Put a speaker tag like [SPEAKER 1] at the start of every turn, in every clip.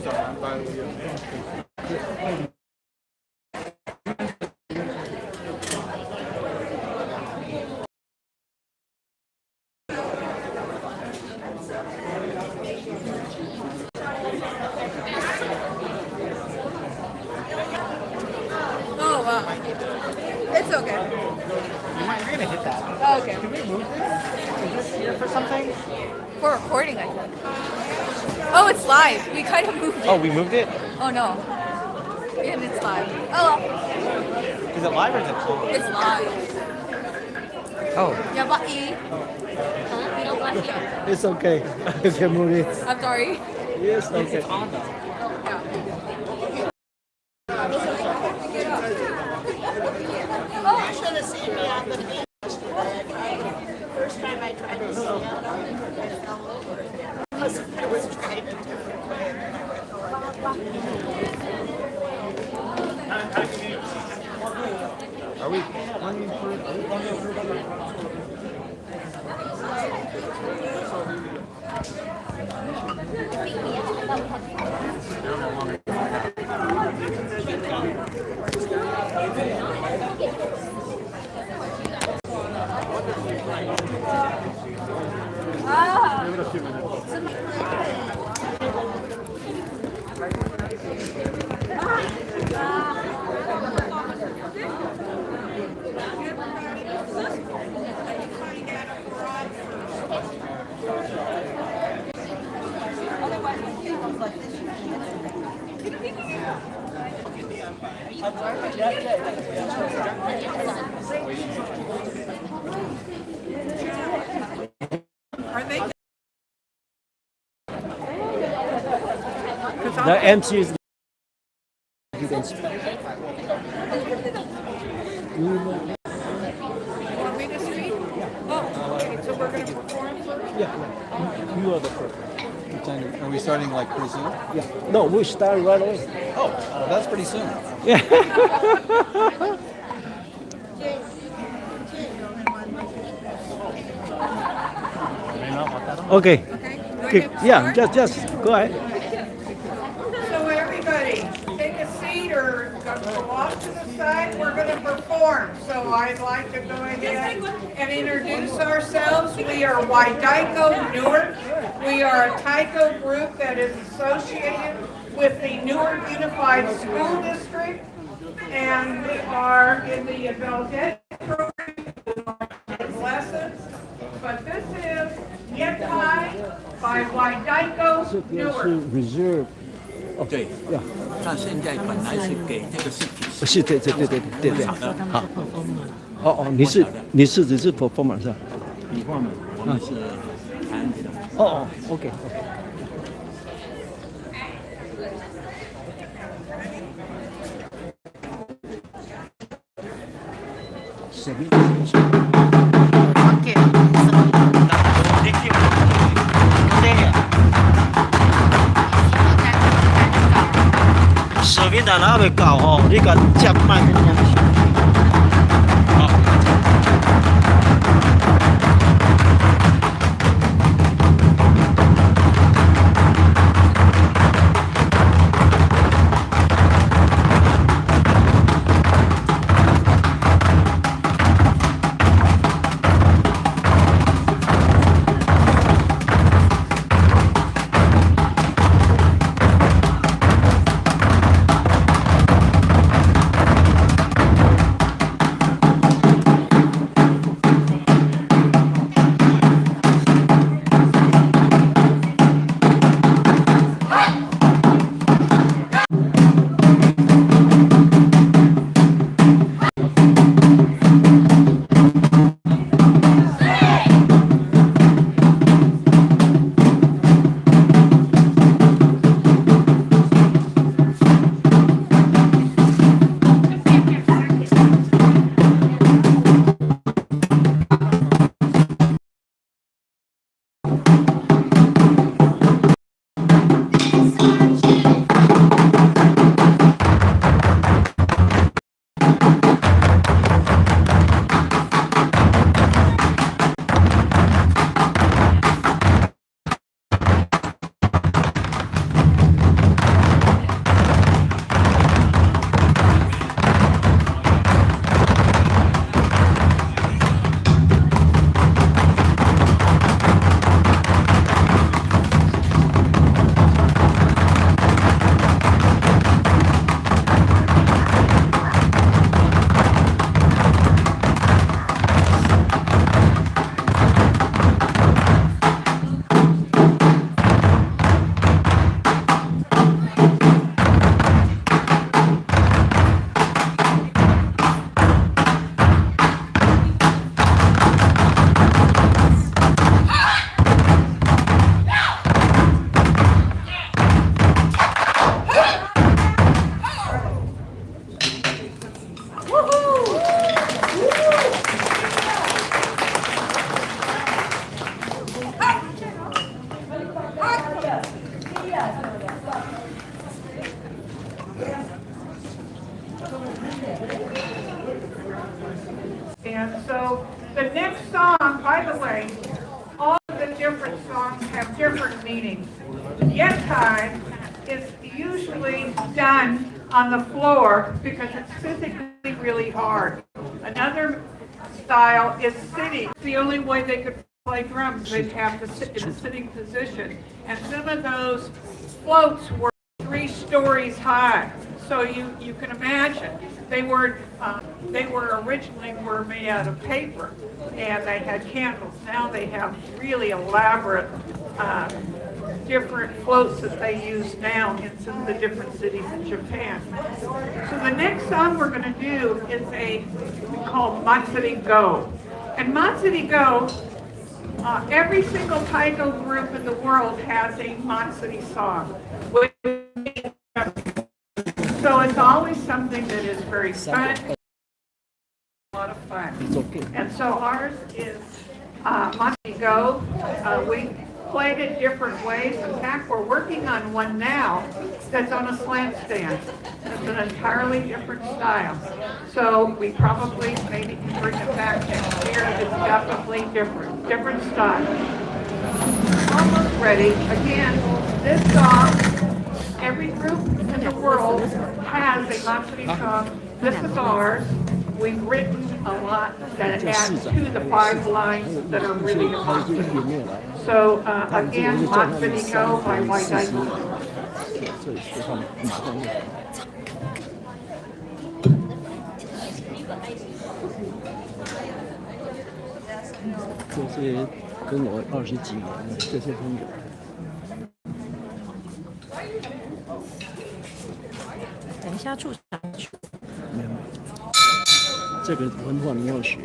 [SPEAKER 1] Oh, wow. It's okay.
[SPEAKER 2] You're gonna hit that.
[SPEAKER 1] Oh, okay.
[SPEAKER 2] Can we move this? Is this here for something?
[SPEAKER 1] For recording, I think. Oh, it's live. We kind of moved it.
[SPEAKER 2] Oh, we moved it?
[SPEAKER 1] Oh, no. And it's live. Oh,
[SPEAKER 2] Is it live or is it on?
[SPEAKER 1] it's live.
[SPEAKER 2] Oh.
[SPEAKER 1] Yeah, but
[SPEAKER 3] It's okay. You can move it.
[SPEAKER 1] I'm sorry.
[SPEAKER 3] Yes, okay.
[SPEAKER 2] It's on though.
[SPEAKER 1] Yeah.
[SPEAKER 4] You should have seen me on the beach today. First time I tried to stand up, I fell over. I was trying to do it.
[SPEAKER 3] Are we planning for it? The MC is. You can speak.
[SPEAKER 1] Want me to speak? Oh, okay. So we're going to perform first?
[SPEAKER 3] Yeah, you are the first.
[SPEAKER 5] Are we starting like pretty soon?
[SPEAKER 3] Yeah. No, we start right away.
[SPEAKER 5] Oh, that's pretty soon.
[SPEAKER 3] Yeah. Okay.
[SPEAKER 1] Okay.
[SPEAKER 3] Yeah, just go ahead.
[SPEAKER 6] So everybody, take a seat or go off to the side. We're going to perform. So I'd like to go ahead and introduce ourselves. We are Waidaiko Newark. We are a taiko group that is associated with the Newark Unified School District. And we are in the adult ed program lessons. But this is Yetai by Waidaiko
[SPEAKER 3] 这边
[SPEAKER 6] Newark.
[SPEAKER 3] 是 reserve。
[SPEAKER 7] 对，
[SPEAKER 3] 呀，
[SPEAKER 7] 他现在本来是给这个是
[SPEAKER 3] 是对。
[SPEAKER 7] 好的，
[SPEAKER 3] 好。哦，你是 performer 是吧？
[SPEAKER 7] 比方我们是弹的。
[SPEAKER 3] 哦，OK。什么？ 视频在哪位搞吼？你个接麦克风。好。
[SPEAKER 6] And so the next song, by the way, all of the different songs have different meanings. Yet time is usually done on the floor because it's physically really hard. Another style is sitting. It's the only way they could play drums. They'd have to sit in a sitting position. And some of those floats were 3 stories high. So you can imagine they were originally made out of paper, and they had candles. Now they have really elaborate different floats that they use now in some of the different cities in Japan. So the next song we're going to do is we call Matsuri Go. And Matsuri Go, every single taiko group in the world has a Matsuri song. So it's always something that is very fun, a lot of fun. And so ours is Matsuri Go. We played it different ways. In fact, we're working on one now that's on a slant stand. It's an entirely different style. So we probably maybe can bring it back next year. It's definitely different style. Almost ready. Again, this song, every group in the world has a Matsuri song. This is ours. We've written a lot that adds to the 5 lines that are really important. So again, Matsuri Go by White Daiko.
[SPEAKER 7] 这些跟我20几年的这些朋友。
[SPEAKER 8] 等一下住上去。
[SPEAKER 7] 没有，这个文化你要学。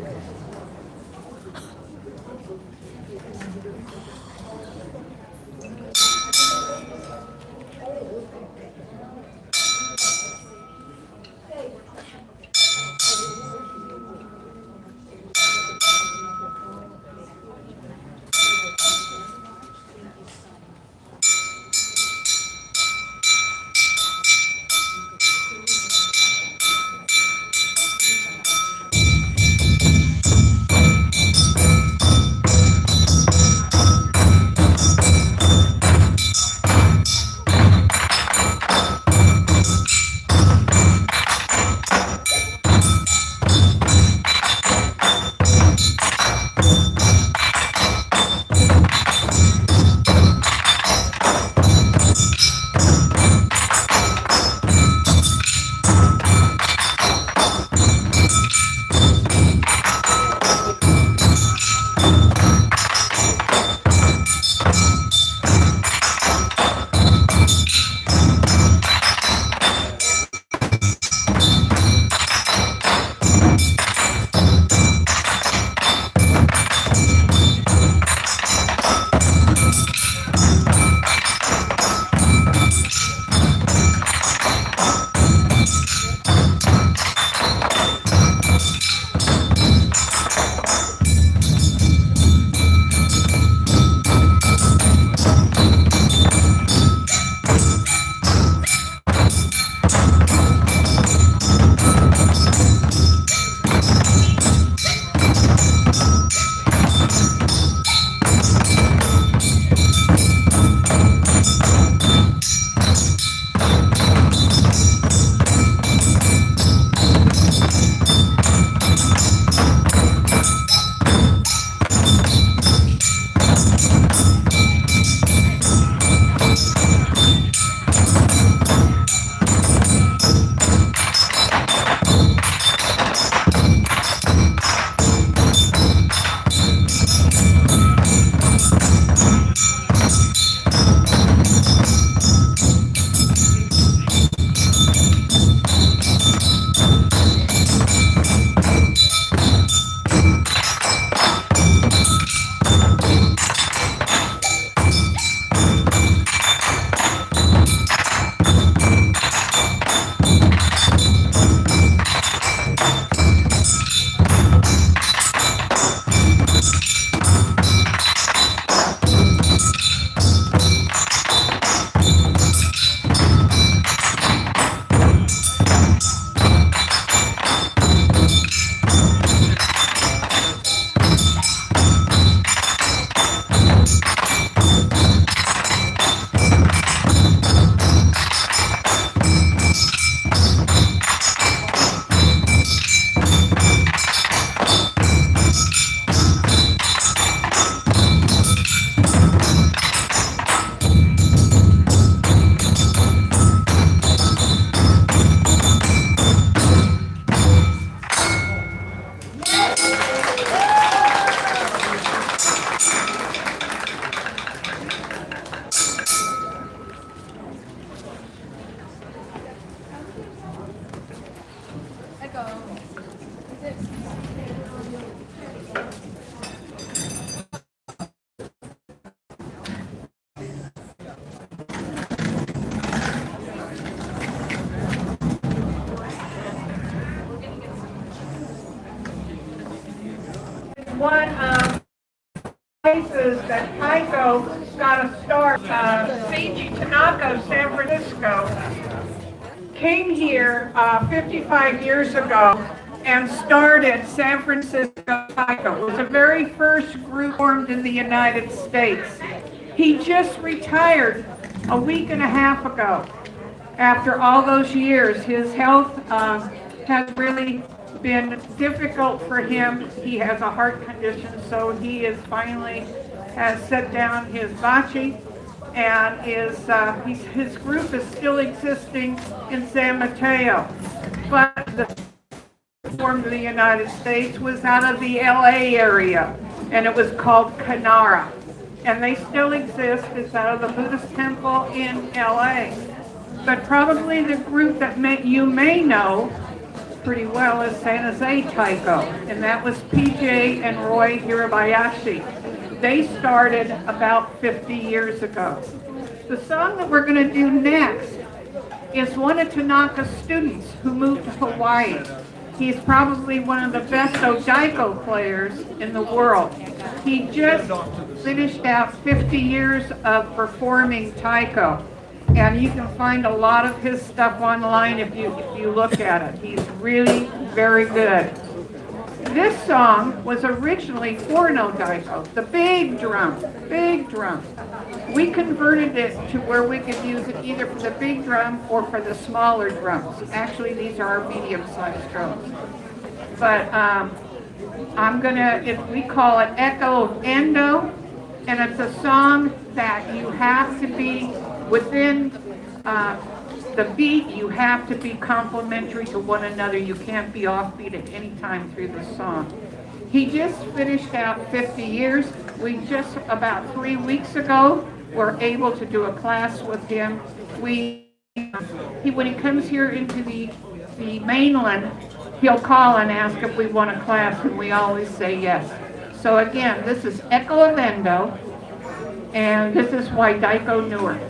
[SPEAKER 6] one of the places that Taiko got a start. Seiji Tanaka, San Francisco, came here 55 years ago and started San Francisco Taiko. It was the very first group formed in the United States. He just retired a week and a half ago. After all those years, his health has really been difficult for him. He has a heart condition, so he is finally has set down his bachi, and his group is still existing in San Mateo. But the formed in the United States was out of the LA area, and it was called Kanara. And they still exist. It's out of the Buddhist temple in LA. But probably the group that you may know pretty well is San Jose Taiko, and that was PJ and Roy Hirabayashi. They started about 50 years ago. The song that we're going to do next is one of Tanaka's students who moved to Hawaii. He's probably one of the best Odaiko players in the world. He just finished out 50 years of performing Taiko. And you can find a lot of his stuff online if you look at it. He's really very good. This song was originally for no daiko, the big drum, big drum. We converted it to where we could use it either for the big drum or for the smaller drums. Actually, these are our medium-sized drums. But we call it Echo of Endo, and it's a song that you have to be within the beat. You have to be complementary to one another. You can't be offbeat at any time through the song. He just finished out 50 years. We just about 3 weeks ago were able to do a class with him. When he comes here into the mainland, he'll call and ask if we want a class, and we always say yes. So again, this is Echo of Endo, and this is why Daiko knew her.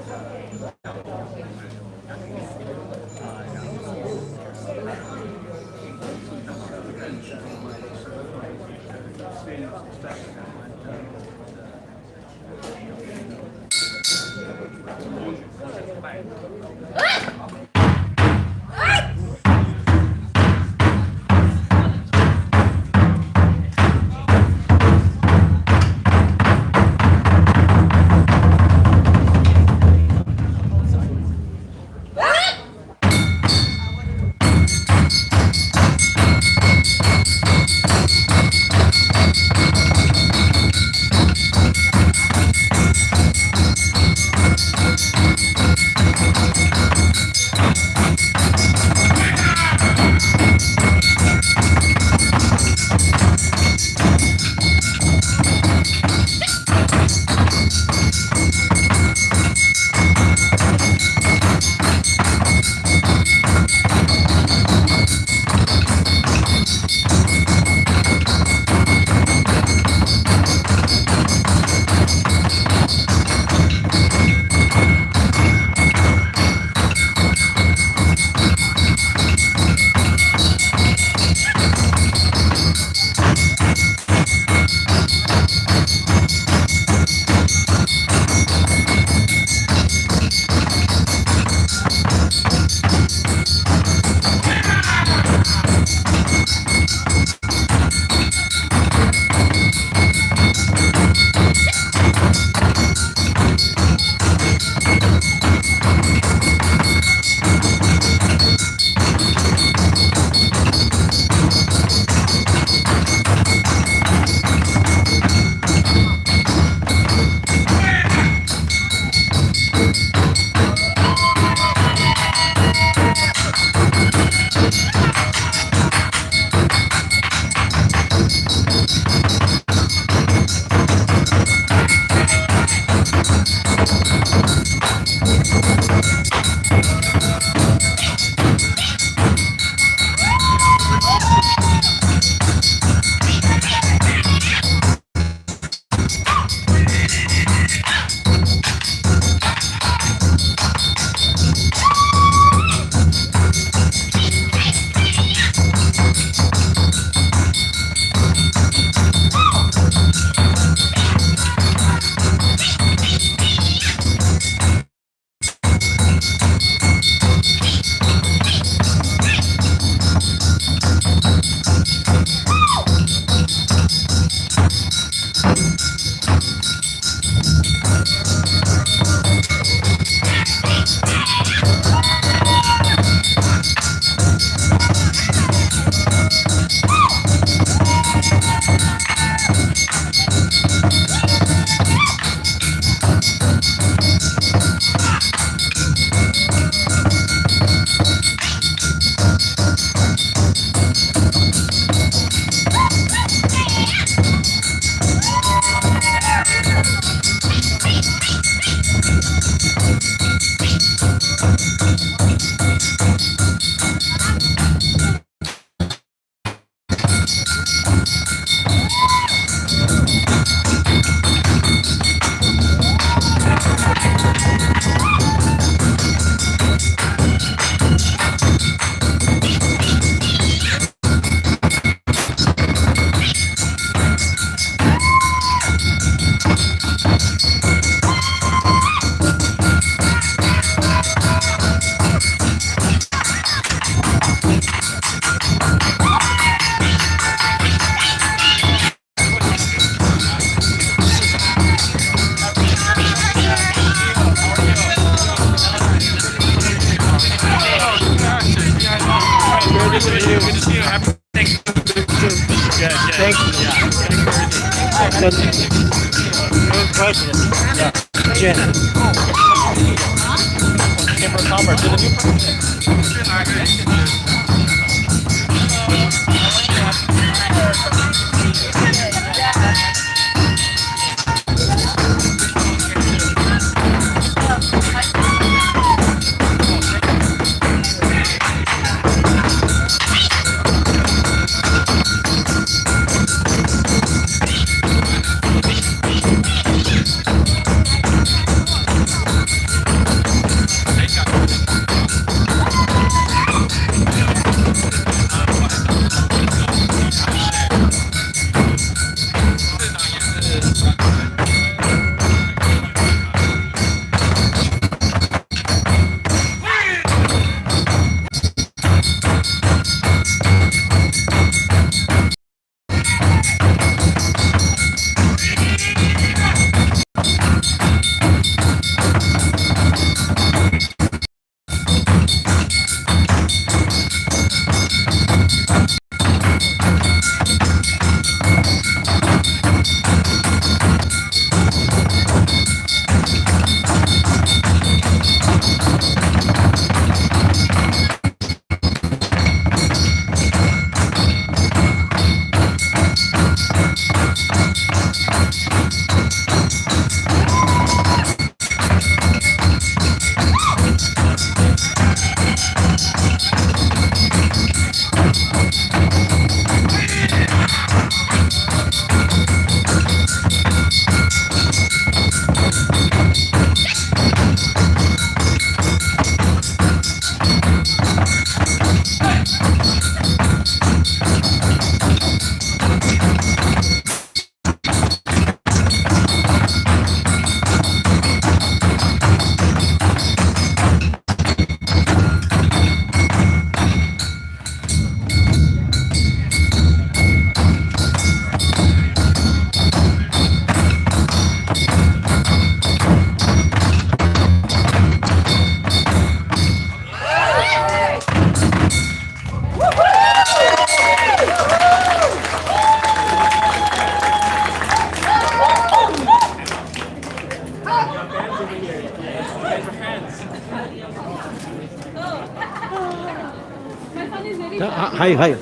[SPEAKER 7] Hi, hi.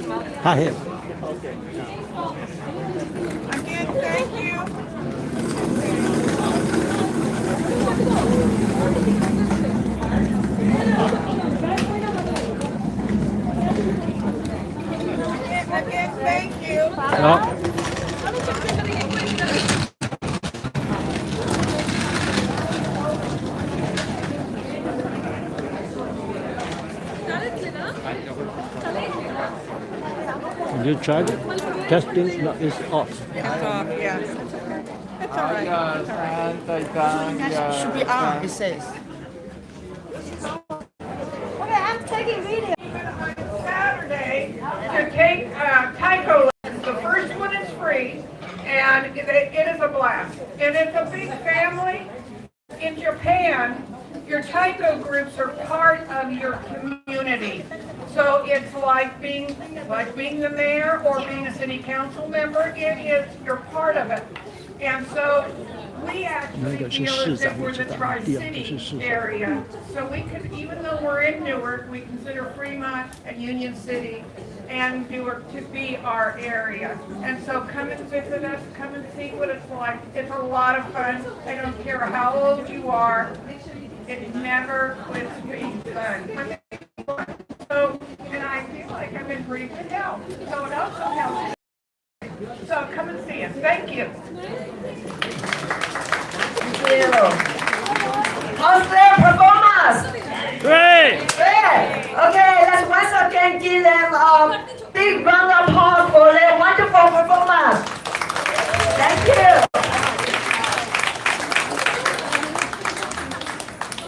[SPEAKER 7] Hi.
[SPEAKER 6] Again, thank you. Again, thank you.
[SPEAKER 7] Ja. You tried it? Testing is off.
[SPEAKER 6] It's off, yeah. It's all right.
[SPEAKER 4] Should be on, it says.
[SPEAKER 6] Saturday to take taiko lessons. The first one is free, and it is a blast. And it's a big family. In Japan, your taiko groups are part of your community. So it's like being the mayor or being a city council member. You're part of it. And so we actually feel as if we're the Tri-City area. So we could, even though we're in Newark, we consider Fremont and Union City and Newark to be our area. And so come and visit us, come and see what it's like. It's a lot of fun. I don't care how old you are. It never quits being fun. So, and I feel like I'm in pretty good health. So it also helps. So come and see us. Thank you.
[SPEAKER 4] Thank you. How's their performance?
[SPEAKER 7] Great!
[SPEAKER 4] Great. Okay, let's once again give them a big round of applause for their wonderful performance. Thank you.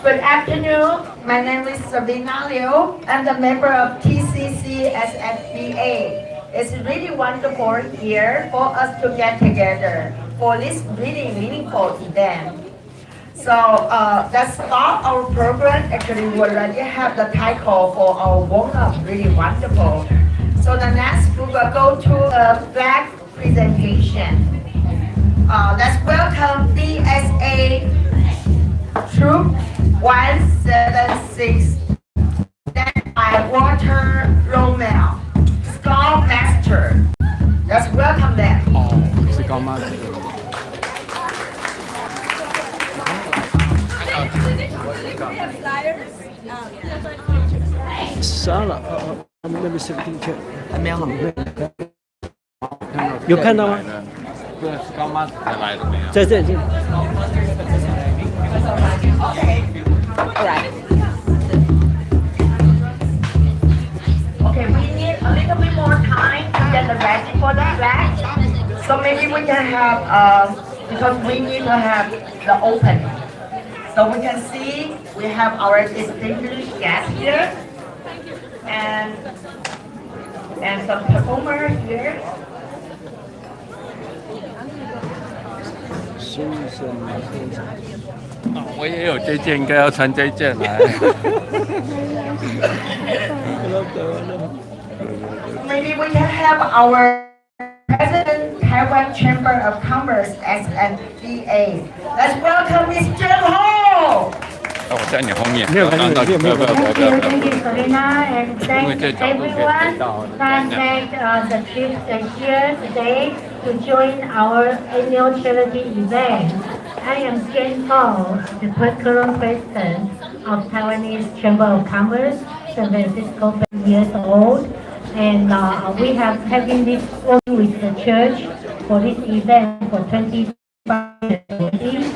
[SPEAKER 4] Good afternoon. My name is Sabina Liu. I'm the member of TCC SFBA. It's really wonderful here for us to get together for this really meaningful event. So let's start our program. Actually, we already have the title for our warm-up, really wonderful. So the next we will go to a flag presentation. Let's welcome DSA Troop 176, led by Walter Romel, Scoutmaster. Let's welcome them.
[SPEAKER 5] 是高妈。
[SPEAKER 7] 杀了他们那边是不是听
[SPEAKER 2] 还没有好。
[SPEAKER 7] 有看到吗？
[SPEAKER 5] 对，是高妈才来的没有？
[SPEAKER 7] 在这里。
[SPEAKER 4] Okay, we need a little bit more time to get ready for the flag. So maybe we can have, because we need to have the opening. So we can see we have our distinguished guests here and some performers here.
[SPEAKER 7] 先生，
[SPEAKER 5] 我也有这件，应该要穿这件来。
[SPEAKER 4] Maybe we can have our President Taiwan Chamber of Commerce SFBA. Let's welcome Ms. Zheng Ho.
[SPEAKER 5] 我在你后面。
[SPEAKER 7] 没有关系，没有。
[SPEAKER 9] Thank you, Selena, and thanks everyone that made the trip here today to join our annual charity event. I am Jen Ho, the current president of Taiwanese Chamber of Commerce, San Francisco, 5 years old, and we have having this working with the church for this event for 25 years already.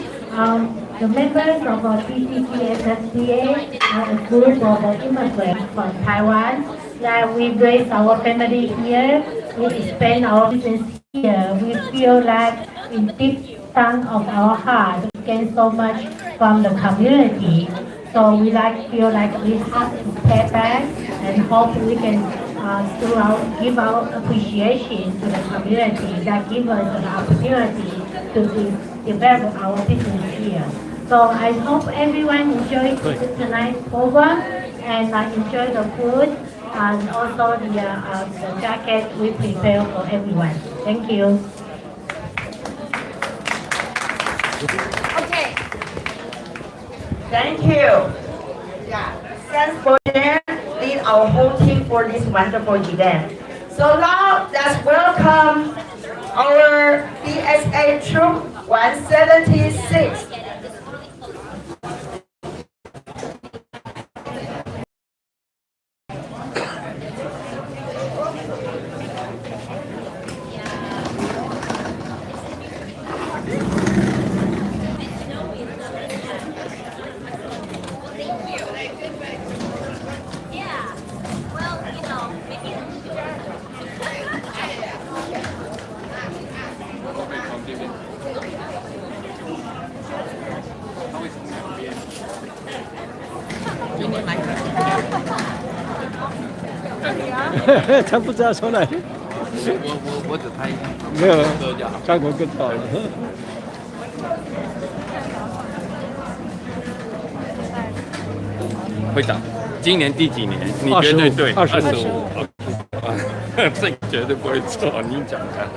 [SPEAKER 9] The members of our TCC SFBA are a group of immigrants from Taiwan that we raise our family here, we expand our business here. We feel that in deep down of our heart, we gain so much from the community. So we feel like we have to pay back and hope we can give our appreciation to the community that give us an opportunity to develop our business here. So I hope everyone enjoyed tonight's program and enjoy the food and also the jacket we prepare for everyone. Thank you.
[SPEAKER 1] Okay.
[SPEAKER 4] Thank you. Yeah, thanks for lead our whole team for this wonderful event. So now let's welcome our DSA Troop 176.
[SPEAKER 7] You 他不知道从哪里。
[SPEAKER 5] 我只拍
[SPEAKER 7] 没有，效果更好了。
[SPEAKER 5] 会长。今年第几年？你绝对对，
[SPEAKER 7] 25
[SPEAKER 5] 25，这个绝对不会错，你讲的，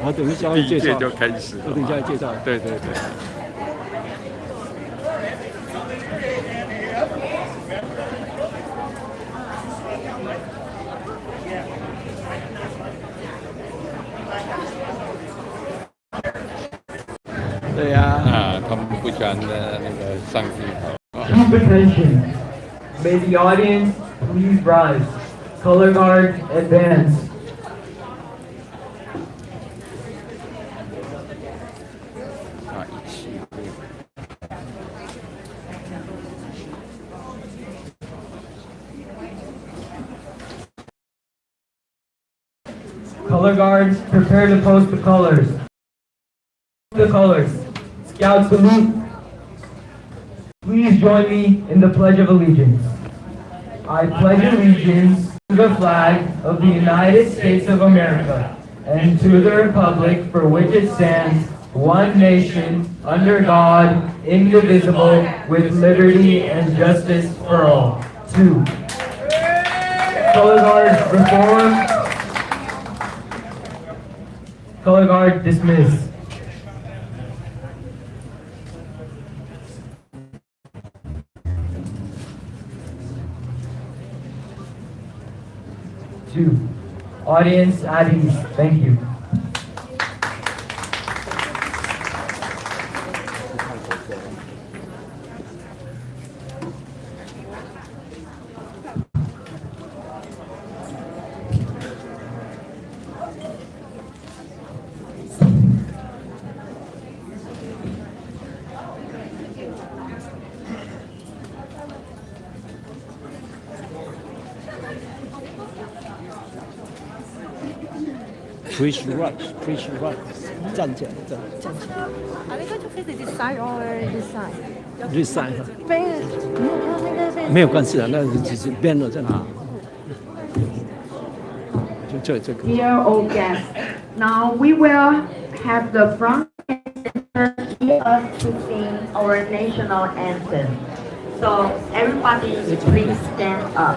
[SPEAKER 7] 我等一下
[SPEAKER 5] 第
[SPEAKER 7] 会介绍，
[SPEAKER 5] 一届就开始了嘛。
[SPEAKER 7] 我等一下会介绍。
[SPEAKER 5] 对对对。
[SPEAKER 7] 对呀、
[SPEAKER 5] 啊，他们不喜欢的那个上镜头。
[SPEAKER 10] Keep attention. May the audience please rise. Color guard, advance. Color guards, prepare to post the colors. The colors. Scout salute. Please join me in the Pledge of Allegiance. I pledge allegiance to the flag of the United States of America and to the republic for which it stands, one nation, under God, indivisible, with liberty and justice for all. 2. Color guard reform. Color guard dismiss. Audience at ease. Thank you.
[SPEAKER 7] Preach right, preach right， 站起来，站起来。
[SPEAKER 8] 啊，那个就开始 design or design。
[SPEAKER 7] Resign 哈，
[SPEAKER 8] 没有，那个是
[SPEAKER 7] 没有关系啊，那只是编了在哪？就这个。
[SPEAKER 4] Dear all guests, now we will have the front lead us to sing our national anthem. So everybody please stand up.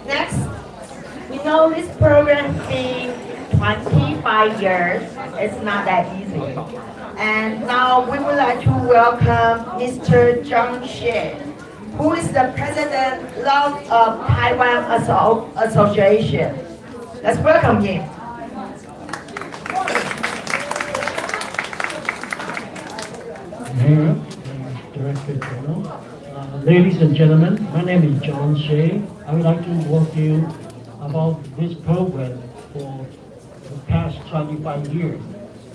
[SPEAKER 4] Next, we know this program being 25 years. It's not that easy. And now we would like to welcome Mr. Zhang Xie, who is the president of Taiwan Association. Let's welcome him.
[SPEAKER 10] Mayor, Director General, ladies and gentlemen, my name is John Shea. I would like to walk you about this program for the past 25 years.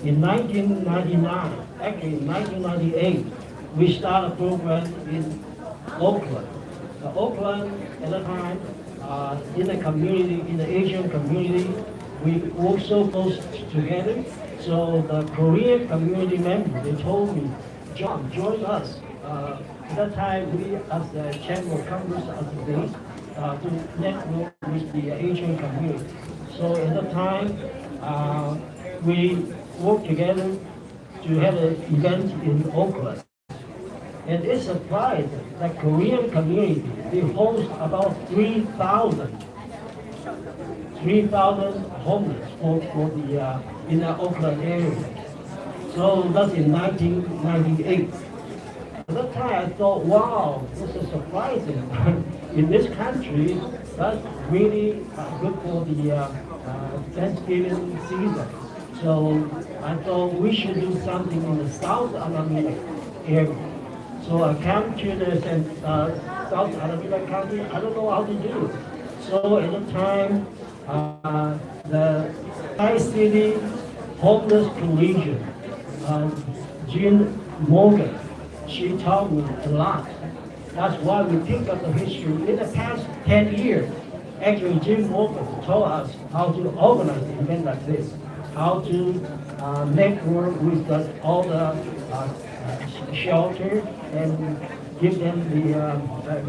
[SPEAKER 10] In 1999, actually in 1998, we started a program in Oakland. Oakland at the time, in the community, in the Asian community, we worked so close together. So the Korean community members, they told me, John, join us. At that time, we, as the Chamber of Commerce of the day, to network with the Asian community. So at the time, we worked together to have an event in Oakland. And it's surprised that Korean community, they host about 3,000 homeless for the in the Oakland area. So that's in 1998. At that time I thought, wow, this is surprising. In this country, that's really good for the Thanksgiving season. So I thought we should do something in the South Alameda area. So I came to the South Alameda County. I don't know how to do it. So at the time, the Tri-City Homeless Coalition, Jean Morgan, she taught me a lot. That's why we pick up the history. In the past 10 years, actually Jim Morgan taught us how to organize an event like this, how to network with all the shelter and give them the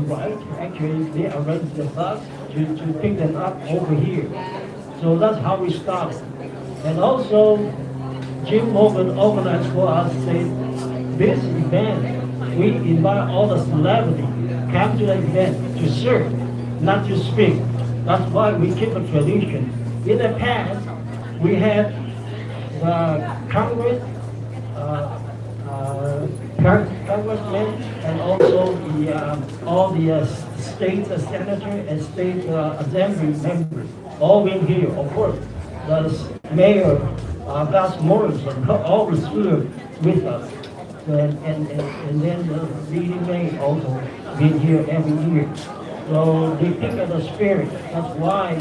[SPEAKER 10] right. Actually, they arrange the bus to pick them up over here. So that's how we started. And also, Jim Morgan organized for us this event. We invite all the celebrities come to the event to serve, not to speak. That's why we keep a tradition. In the past, we had the Congress, congressmen, and also all the state senator and state assembly members all been here. Of course, the mayor, Gus Morrison, always here with us. And then the leading mayor also been here every year. So they pick up the spirit. That's why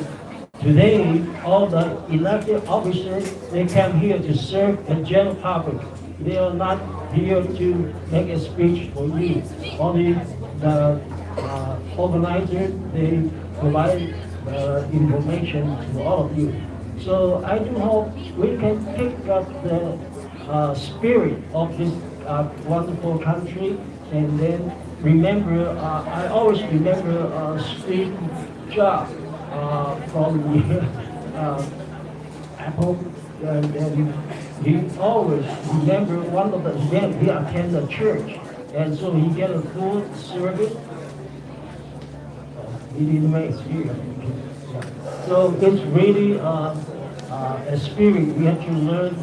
[SPEAKER 10] today all the elected officers, they come here to serve the general public. They are not here to make a speech for you. Only the organizers, they provide information to all of you. So I do hope we can pick up the spirit of this wonderful country, and then remember, I always remember Steve Jobs from the Apple, and he always remember one of the events he attended church, and so he get a full service. He didn't make it here. So it's really a spirit we have to learn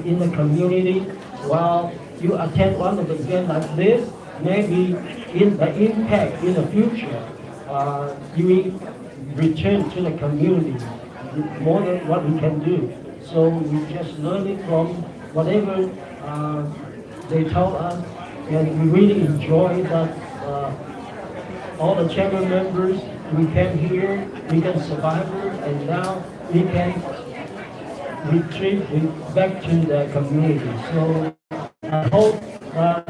[SPEAKER 10] in the community. While you attend one of the events like this, maybe in the impact in the future, you will return to the community more than what we can do. So we just learn it from whatever they told us, and we really enjoy that. All the chamber members, we came here, we can survive it, and now we can retreat back to the community. So I hope that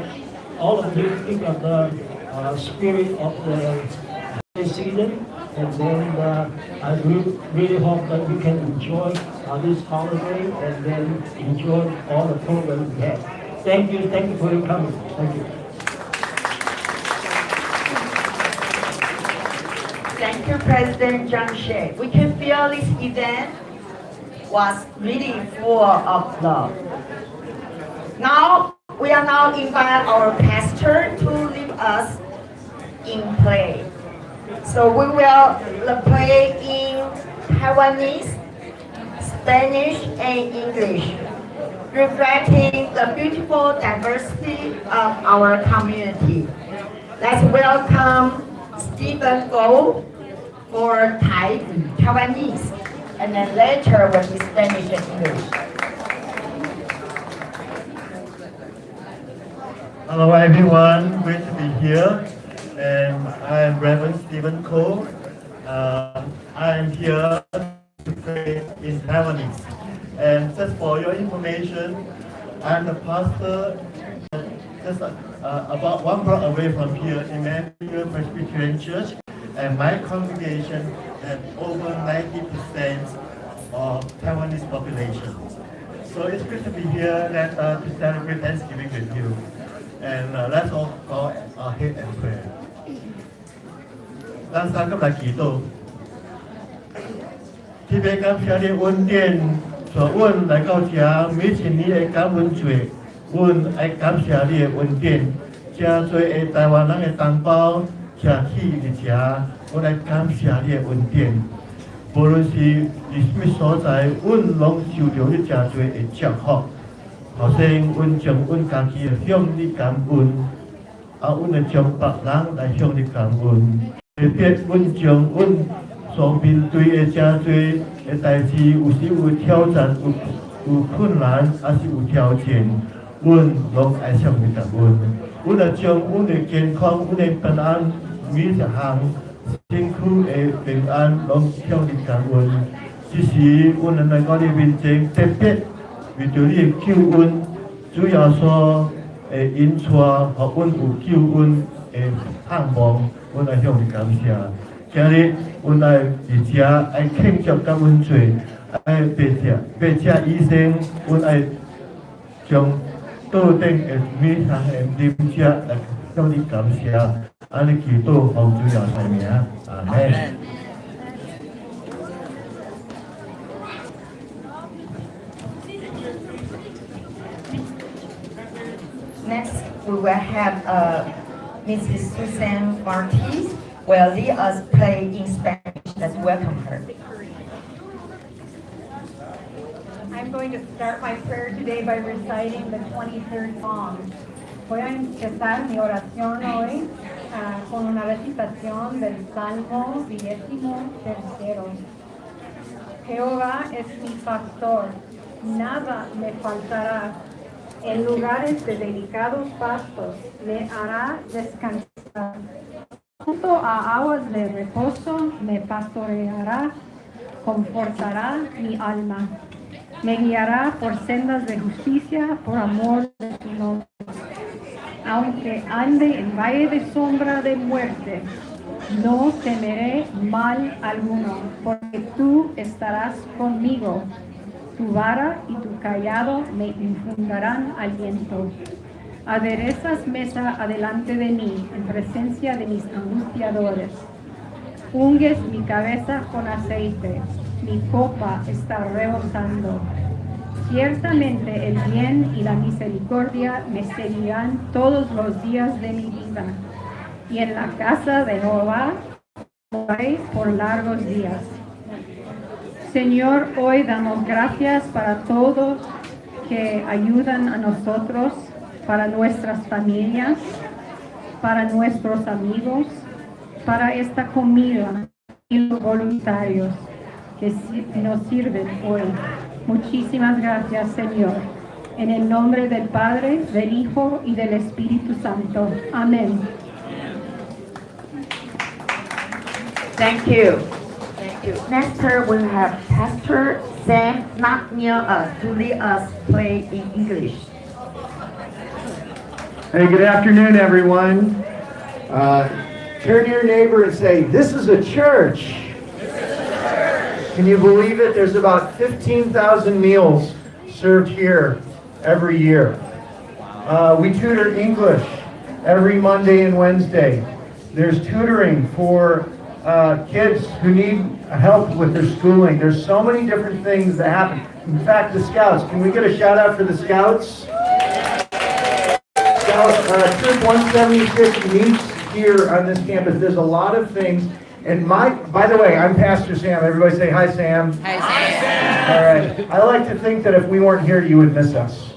[SPEAKER 10] all of you think of the spirit of the season, and then I really hope that you can enjoy this holiday and then enjoy all the programs we have. Thank you for your coming. Thank you.
[SPEAKER 4] Thank you, President John Shea. We can feel this event was really full of love. Now, we are now invite our pastor to lead us in play. So we will play in Taiwanese, Spanish, and English, reflecting the beautiful diversity of our community. Let's welcome Stephen Go for Taiwanese, and then later will be Spanish and English.
[SPEAKER 11] Hello everyone, great to be here. And I am Reverend Stephen Ko. I am here to pray in Taiwanese. And just for your information, I'm the pastor just about 1 block away from here, Emmanuel Presbyterian Church, and my congregation has over 90% of Taiwanese population. So it's good to be here and to celebrate Thanksgiving with you. And let's all go ahead and pray. 咱三个来祈祷。特别感谢你恩典，所阮来到这，每一年的感恩节，阮爱感谢你的恩典。真多的台湾人的同胞吃起伫这，我来感谢你的恩典。无论是伫什么所在，阮拢受到你真多的祝福。首先，阮将阮家己的向你感恩，阮会将别人来向你感恩。特别，阮将阮所面对的真多的代志，有时有挑战，有困难，还是有挑战，阮拢爱向你感恩。阮会将阮的健康、阮的平安，每一项身躯的平安，拢向你感恩。只是阮来到你面前，特别为着你的救恩，主要说会引出，互阮有救恩的盼望，阮来向你感谢。今日阮来伫遮爱庆祝感恩节，爱白吃医生，阮爱将桌顶的每项的饮食来向你感谢，安尼祈祷奉主耶稣名，阿门。
[SPEAKER 4] Next, we will have Mrs. Susan Martis will lead us play in Spanish. Let's welcome her.
[SPEAKER 9] I'm going to start my prayer today by reciting the 23rd Psalm. Voy a empezar mi oración hoy con una recitación del Salmo 23. Jehová es mi pastor, nada me faltará. En lugares de delicados pastos me hará descansar. Junto a aguas de reposo me pastoreará, confortará mi alma. Me guiará por sendas de justicia por amor de su nombre. Aunque ande en valle de sombra de muerte, no temeré mal alguno, porque tú estarás conmigo. Tu vara y tu callado me infundarán aliento. Aderezas mesa adelante de mí, en presencia de mis angustiadores. Unges mi cabeza con aceite, mi copa está rebosando. Ciertamente el bien y la misericordia me seguirán todos los días de mi vida, y en la casa de Jehová moraré por largos días. Señor, hoy damos gracias para todos que ayudan a nosotros, para nuestras familias, para nuestros amigos, para esta comida y los voluntarios que nos sirven hoy. Muchísimas gracias, Señor. En el nombre del Padre, del Hijo y del Espíritu Santo. Amén.
[SPEAKER 4] Thank you. Next, we have Pastor Sam not near us to lead us play in English.
[SPEAKER 12] Hey, good afternoon, everyone. Turn to your neighbor and say, "This is a church." Can you believe it? There's about 15,000 meals served here every year. We tutor English every Monday and Wednesday. There's tutoring for kids who need help with their schooling. There's so many different things that happen. In fact, the Scouts, can we get a shout out for the Scouts? Troop 176 meets here on this campus. There's a lot of things. And by the way, I'm Pastor Sam. Everybody say hi, Sam.
[SPEAKER 1] Hi, Sam.
[SPEAKER 12] All right. I like to think that if we weren't here, you would miss us.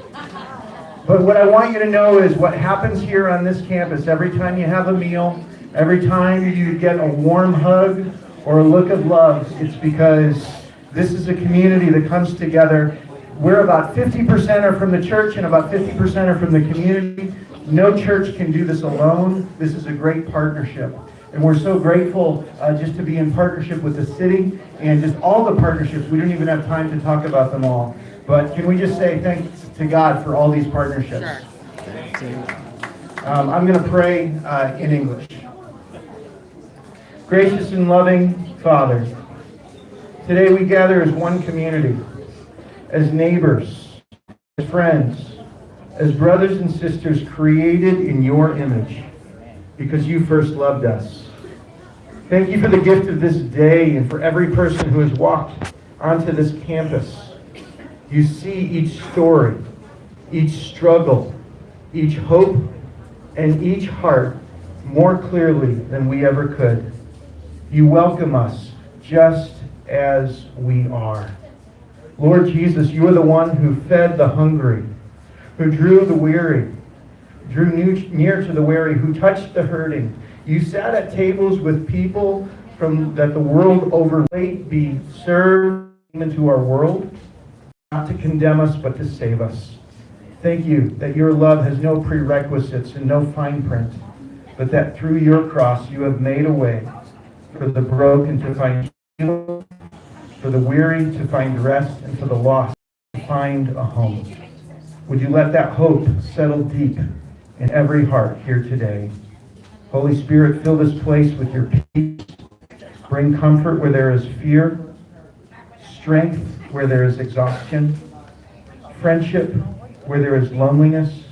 [SPEAKER 12] But what I want you to know is what happens here on this campus. Every time you have a meal, every time you get a warm hug or a look of love, it's because this is a community that comes together. We're about 50% are from the church and about 50% are from the community. No church can do this alone. This is a great partnership. And we're so grateful just to be in partnership with the city and just all the partnerships. We don't even have time to talk about them all. But can we just say thanks to God for all these partnerships? Sure. I'm going to pray in English. Gracious and loving Father, today we gather as one community, as neighbors, as friends, as brothers and sisters created in your image, because you first loved us. Thank you for the gift of this day and for every person who has walked onto this campus. You see each story, each struggle, each hope, and each heart more clearly than we ever could. You welcome us just as we are. Lord Jesus, you are the one who fed the hungry, who drew the weary, drew near to the weary, who touched the hurting. You sat at tables with people that the world over might be served into our world, not to condemn us, but to save us. Thank you that your love has no prerequisites and no fine print, but that through your cross you have made a way for the broken to find healing, for the weary to find rest, and for the lost to find a home. Would you let that hope settle deep in every heart here today? Holy Spirit, fill this place with your peace. Bring comfort where there is fear, strength where there is exhaustion, friendship where there is loneliness,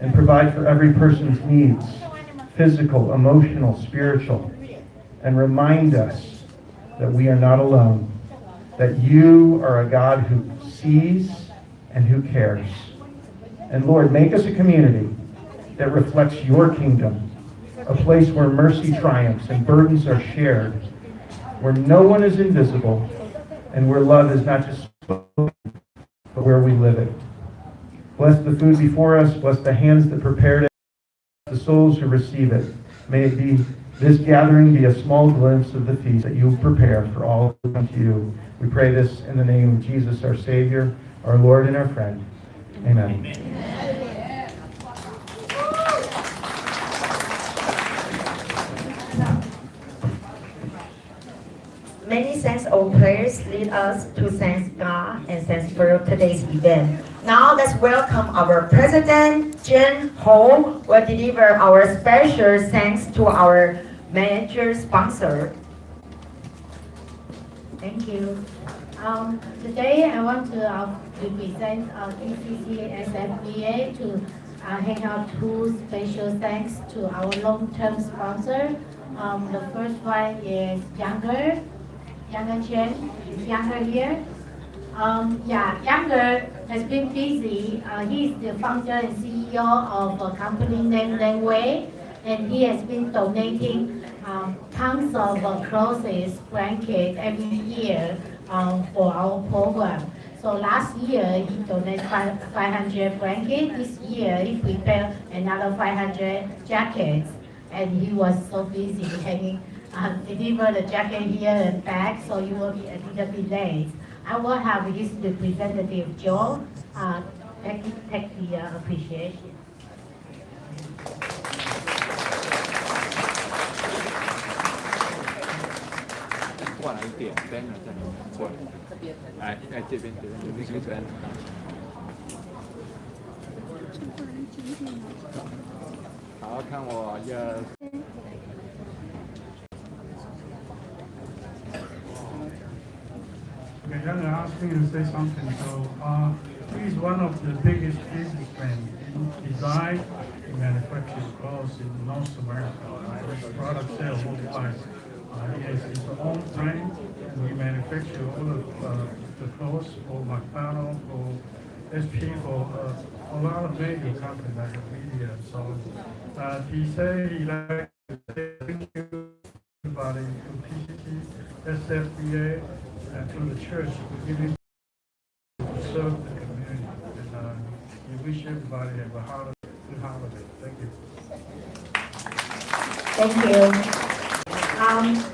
[SPEAKER 12] and provide for every person's needs, physical, emotional, spiritual, and remind us that we are not alone, that you are a God who sees and who cares. And Lord, make us a community that reflects your kingdom, a place where mercy triumphs and burdens are shared, where no one is invisible, and where love is not just spoken, but where we live it. Bless the food before us, bless the hands that prepared it, the souls who receive it. May it be this gathering be a small glimpse of the feast that you prepare for all who come to you. We pray this in the name of Jesus, our Savior, our Lord, and our friend. Amen.
[SPEAKER 4] Many thanks or prayers lead us to thank God and thanks for today's event. Now let's welcome our President, Jen Ho, will deliver our special thanks to our manager sponsor.
[SPEAKER 9] Thank you. Today I want to present TCC SFBA to hand out two special thanks to our long-term sponsor. The first one is Younger Chen is Younger here. Younger has been busy. He is the founder and CEO of a company named Langway, and he has been donating tons of clothes, blankets every year for our program. So last year he donated 500 blankets. This year he prepared another 500 jackets, and he was so busy hanging. Deliver the jacket here and back, so you will be a little bit late. I will have his representative, Joe, take the appreciation.
[SPEAKER 13] Younger asked me to say something. So he's one of the biggest businessmen in design and manufacture clothes in North America. His product sales worldwide. He has his own brand, and we manufacture all of the clothes for McDonald's, for SP, for a lot of major companies like media. So he said he likes to say thank you everybody to PCC, SFBA, and to the church for giving to serve the community. And we wish everybody have a good holiday. Thank you.
[SPEAKER 9] Thank you.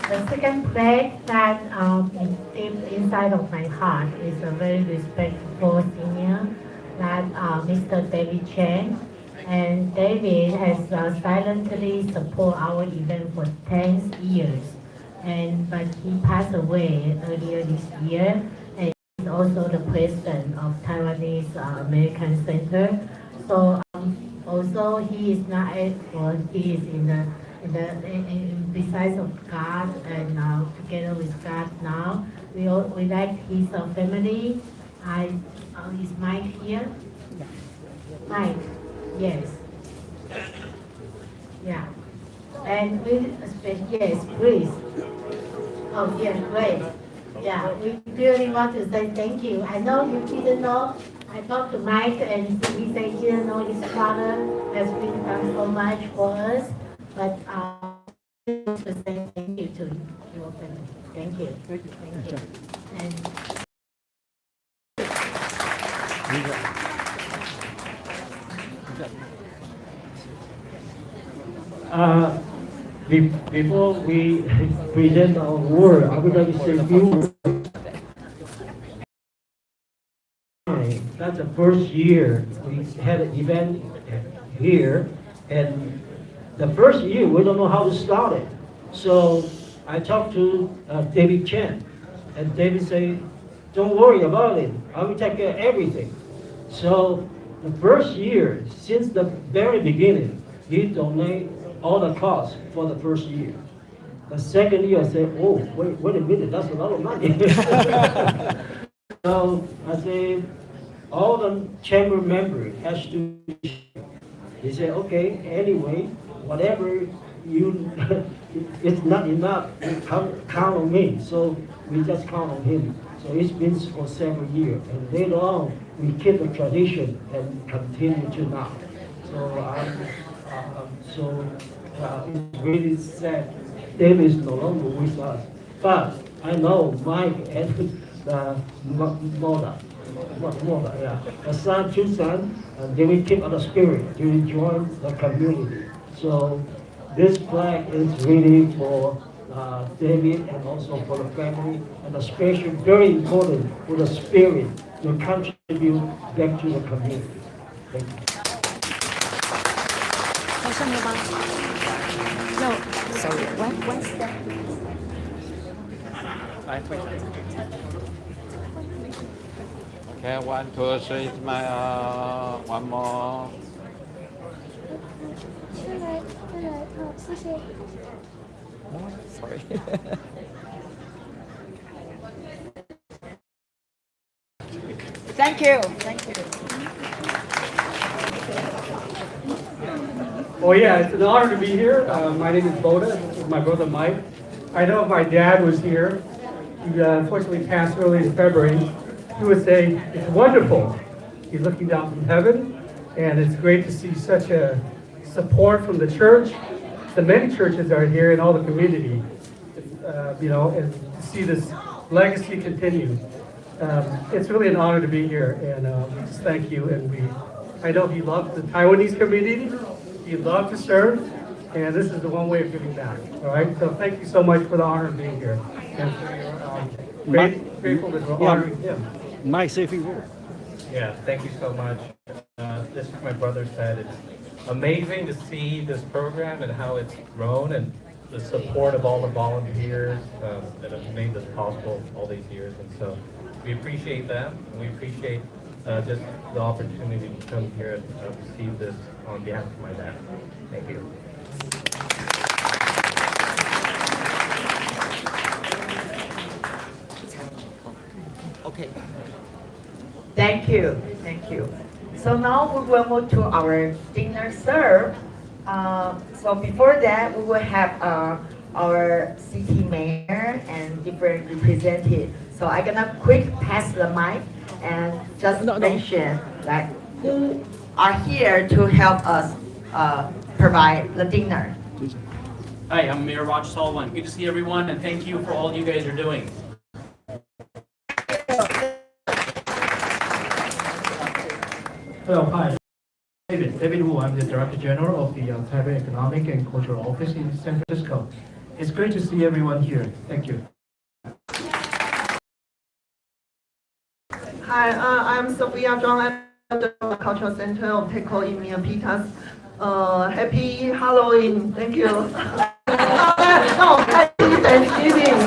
[SPEAKER 9] The second pledge that deep inside of my heart is a very respectful senior, that Mr. David Chen. And David has silently supported our event for 10 years. But he passed away earlier this year, and he's also the president of Taiwanese American Center. So although he is not, he is besides of God and together with God now. We like his family. Is Mike here? Mike, yes. Yeah. And yes, please. Oh, yeah, great. Yeah, we really want to say thank you. I know you didn't know. I talked to Mike and he said he didn't know his father has been done so much for us. But to say thank you to your family. Thank you. Thank you. And
[SPEAKER 10] before we present our word, I would like to say a few words. That's the first year we had an event here, and the first year we don't know how to start it. So I talked to David Chen, and David said, "Don't worry about it. I will take care of everything." So the first year, since the very beginning, he donated all the costs for the first year. The second year, I said, "Oh, wait a minute, that's a lot of money." So I said, all the chamber members has to. He said, "Okay, anyway, whatever you, it's not enough. Count on me." So we just count on him. So it's been for several years, and later on we keep the tradition and continue to now. So it's really sad. David is no longer with us, but I know Mike and Moda, the son, two sons, and they will keep on the spirit to join the community. So this flag is really for David and also for the family, and especially very important for the spirit to contribute back to the community. Thank you.
[SPEAKER 8] No, sorry. What's that?
[SPEAKER 5] Okay, 1, 2, 3, smile. One more.
[SPEAKER 8] 好，谢谢。
[SPEAKER 2] Sorry.
[SPEAKER 4] Thank you. Thank you.
[SPEAKER 14] Well, yeah, it's an honor to be here. My name is Boda. This is my brother Mike. I know if my dad was here. He unfortunately passed early in February. He would say, "It's wonderful." He's looking down from heaven, and it's great to see such a support from the church. The many churches are here in all the community, and to see this legacy continue. It's really an honor to be here, and we just thank you. And I know he loved the Taiwanese community. He loved to serve, and this is the one way of giving back. All right, so thank you so much for the honor of being here, and for your grateful that we're honoring him.
[SPEAKER 7] Mike, say a few words.
[SPEAKER 15] Yeah, thank you so much. Just like my brother said, it's amazing to see this program and how it's grown, and the support of all the volunteers that have made this possible all these years. And so we appreciate them, and we appreciate just the opportunity to come here and receive this on behalf of my dad. Thank you.
[SPEAKER 2] Okay.
[SPEAKER 4] Thank you. Thank you. So now we will move to our dinner serve. So before that, we will have our city mayor and different representatives. So I'm gonna quick pass the mic and just mention like who are here to help us provide the dinner.
[SPEAKER 16] Hi, I'm Mayor Roger Sullivan. Good to see everyone, and thank you for all you guys are doing.
[SPEAKER 10] Hello, hi. David Wu, I'm the Director General of the Taipei Economic and Cultural Office in San Francisco. It's great to see everyone here. Thank you.
[SPEAKER 17] Hi, I'm Sophia Zhang at the Cultural Center of Teco in Milpitas. Happy Halloween. Thank you. No, happy Thanksgiving.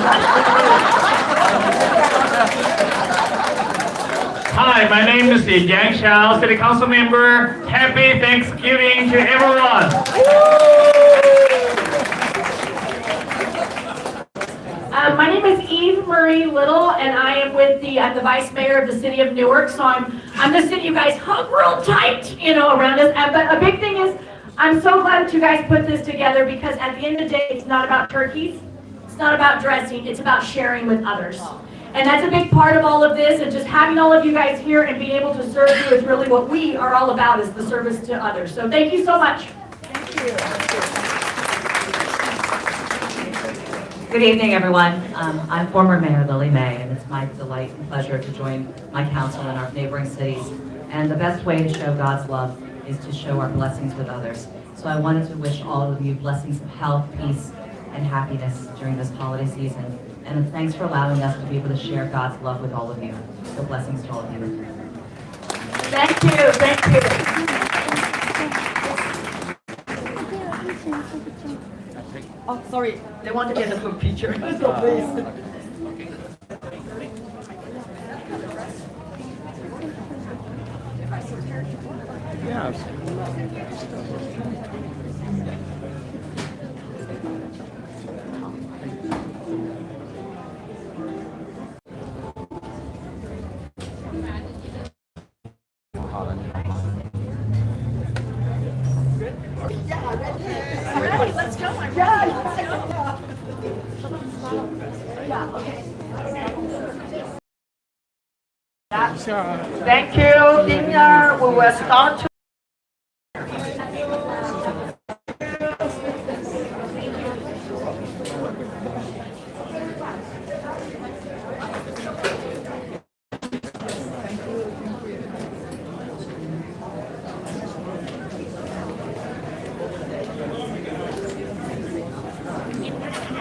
[SPEAKER 18] Hi, my name is Yang Xiao, City Council Member. Happy Thanksgiving to everyone.
[SPEAKER 19] My name is Eve Marie Little, and I'm the Vice Mayor of the City of Newark. So I'm the city you guys hug real tight, around us. But a big thing is, I'm so glad that you guys put this together, because at the end of the day, it's not about turkeys. It's not about dressing, it's about sharing with others. And that's a big part of all of this, and just having all of you guys here and being able to serve you is really what we are all about, is the service to others. So thank you so much.
[SPEAKER 20] Good evening, everyone. I'm former Mayor Lily May, and it's my delight and pleasure to join my council in our neighboring cities. And the best way to show God's love is to show our blessings with others. So I wanted to wish all of you blessings of health, peace, and happiness during this holiday season. And thanks for allowing us to be able to share God's love with all of you. So blessings to all of you.
[SPEAKER 19] Thank you, thank you.
[SPEAKER 17] Oh, sorry, they want to get a group picture, so please.
[SPEAKER 19] Ready, let's go. I'm ready. Let's go. Yeah, okay.
[SPEAKER 4] Thank you, dinner. We will start.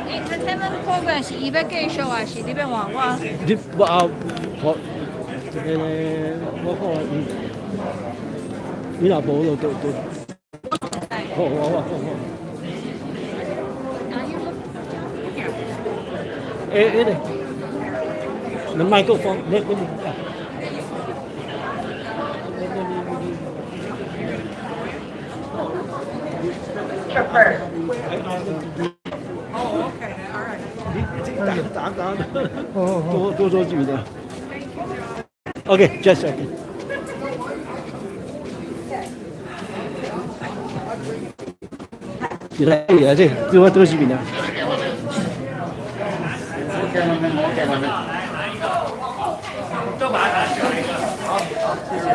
[SPEAKER 1] Entertainment program 是200幾 show 還是你邊話哇？
[SPEAKER 7] 你我這個我看你若無就好。你麥克風，你。
[SPEAKER 4] Chopper.
[SPEAKER 6] Oh, okay, all right.
[SPEAKER 7] 打多句的。Okay, just a second. 你來這多視頻啊？
[SPEAKER 18] 都把它好，謝謝。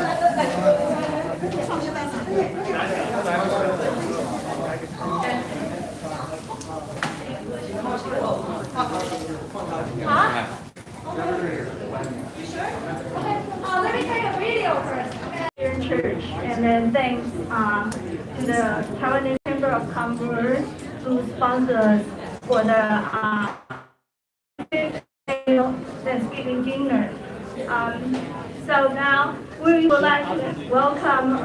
[SPEAKER 19] Huh? You sure? Okay. Let me take a video first.
[SPEAKER 9] Here in church, and then thanks to the Taiwanese Chamber of Commerce who sponsors for the Thanksgiving dinner. So now we would like to welcome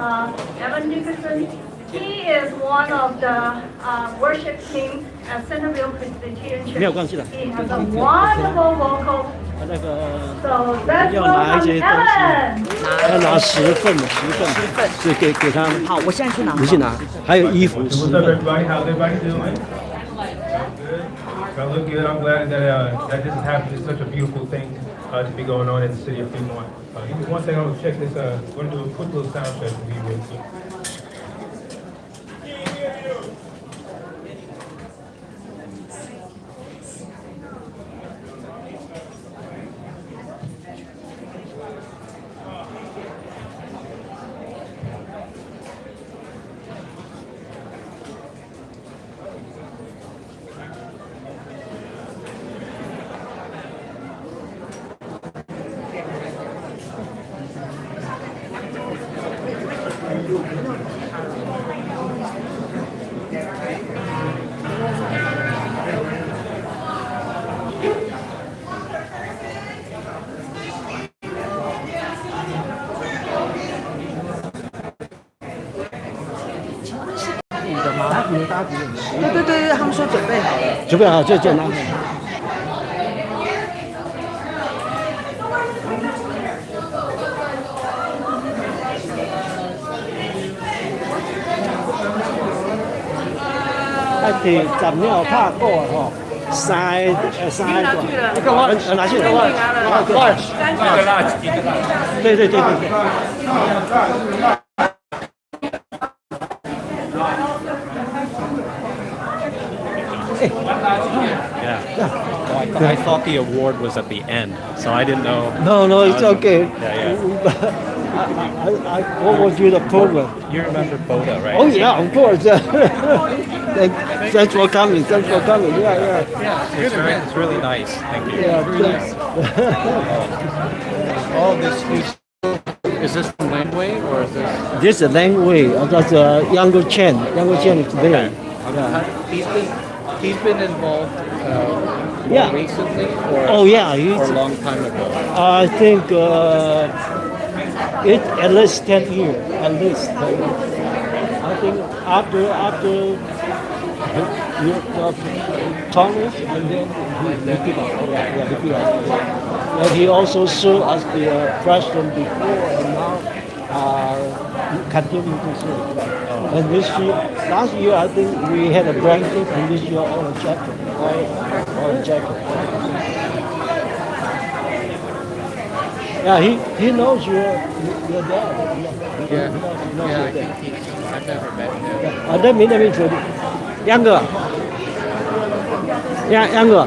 [SPEAKER 9] Evan Dickerson. He is one of the worship team at Centerville Presbyterian Church.
[SPEAKER 7] 沒有關係的。
[SPEAKER 9] He has a wonderful vocal.
[SPEAKER 7] 那個
[SPEAKER 9] So let's
[SPEAKER 7] 要拿一
[SPEAKER 9] welcome
[SPEAKER 7] 些東
[SPEAKER 9] Evan.
[SPEAKER 7] 西，要拿10份，是給他。好，我現在去拿。你去拿，還有衣服10
[SPEAKER 21] What's up,
[SPEAKER 7] 份。
[SPEAKER 21] everybody? How's everybody doing? Good. I look good. I'm glad that this is happening. It's such a beautiful thing to be going on in the city of Fremont. One thing I want to check this. We're gonna do a quick little sound check to be real quick.
[SPEAKER 17] 对，他们说准备好了。
[SPEAKER 7] 準備好就拿。其實沒有拍過吼，3個，一個我拿去了，對。Yeah.
[SPEAKER 2] I thought the award was at the end, so I didn't know.
[SPEAKER 7] No, it's okay.
[SPEAKER 2] Yeah.
[SPEAKER 7] I forward you the program.
[SPEAKER 2] You remember Boda, right?
[SPEAKER 7] Oh yeah, of course. Thanks for coming. Yeah.
[SPEAKER 2] It's really nice. Thank you.
[SPEAKER 7] Yeah, thanks.
[SPEAKER 5] All this is this from Langway or is this?
[SPEAKER 7] This is Langway. That's Younger Chen. Younger Chen is there. Yeah.
[SPEAKER 5] He's been involved
[SPEAKER 7] Yeah.
[SPEAKER 5] recently or,
[SPEAKER 7] Oh yeah,
[SPEAKER 5] or
[SPEAKER 7] he's,
[SPEAKER 5] a long time ago.
[SPEAKER 7] I think it at least 10 years. At least 10 years. I think after Thomas and then he give up. Yeah, he give up. And he also served as the president before and now continue to serve. And this year, last year I think we had a blanket and this year all a jacket. All a jacket. Yeah, he knows your dad.
[SPEAKER 5] Yeah.
[SPEAKER 7] He knows
[SPEAKER 5] Yeah,
[SPEAKER 7] your
[SPEAKER 5] I
[SPEAKER 7] dad.
[SPEAKER 5] think I've never met him.
[SPEAKER 7] Let me introduce. Younger. Yeah, Younger.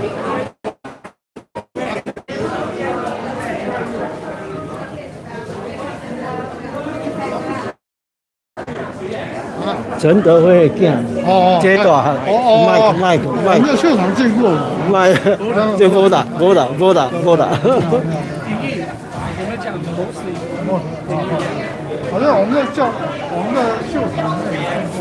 [SPEAKER 7] 陈德辉的囝，这大汉，麦克，
[SPEAKER 13] 我们现场见过。
[SPEAKER 7] 这无打。
[SPEAKER 13] 好像我们的秀场那里见过。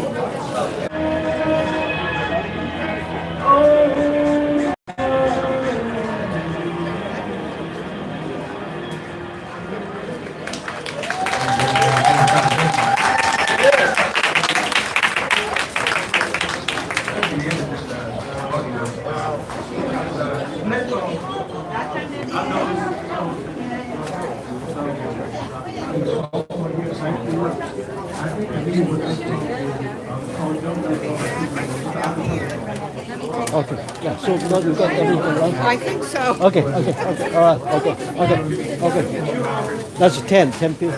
[SPEAKER 7] Okay, yeah, so now you got everything right?
[SPEAKER 6] I think so.
[SPEAKER 7] Okay, all right, okay. That's 10 pieces.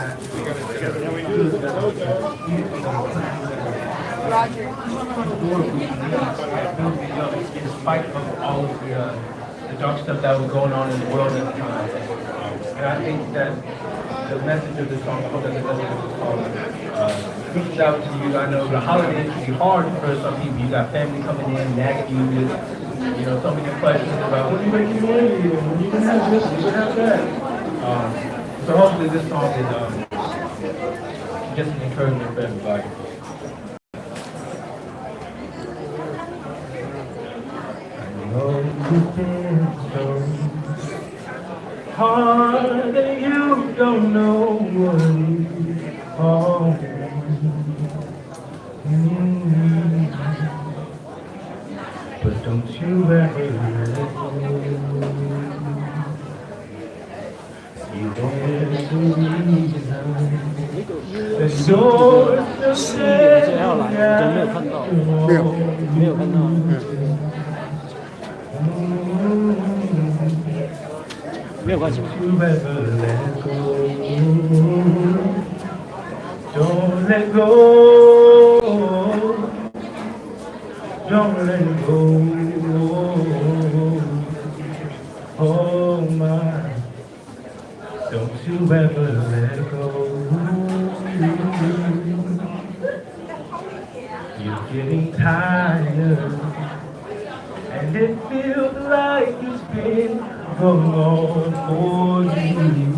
[SPEAKER 21] Despite of all of the dark stuff that was going on in the world at the time. And I think that the message of this song, I hope that the message of this song reaches out to you. I know the holidays can be hard for some people. You got family coming in, nagging you with, so many questions about what are you making money and you can have this, you can have that. So hopefully this song is just an encouragement for everybody. You've been so hard that you don't know what it's all. But don't you ever let it go. You don't let it go easy. The doors are set
[SPEAKER 7] 没有关系。
[SPEAKER 21] Don't let go. Don't let go. Oh my. Don't you ever let go. You're getting tired. And it feels like it's been going on for you.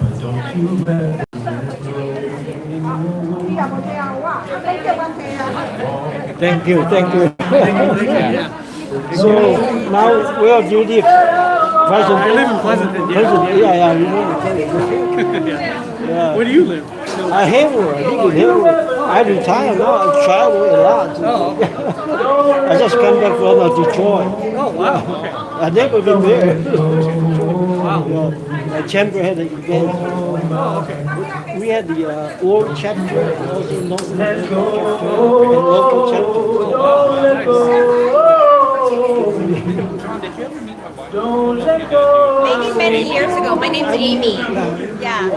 [SPEAKER 21] But don't you ever
[SPEAKER 7] Thank you. So now where do you live? Pleasant.
[SPEAKER 5] I live in Pleasanton.
[SPEAKER 7] Yeah, you live in Pleasanton. Yeah.
[SPEAKER 5] Where do you live?
[SPEAKER 7] I Hayward. I live in Hayward. I retire now. I travel a lot. I just came back from Detroit.
[SPEAKER 5] Oh wow. Okay.
[SPEAKER 7] I've never been there.
[SPEAKER 5] Wow.
[SPEAKER 7] My chamber had an event.
[SPEAKER 5] Oh, okay.
[SPEAKER 7] We had the world chapter and also local chapter and local chapter.
[SPEAKER 21] Don't let go.
[SPEAKER 1] Maybe many years ago. My name's Amy. Yeah.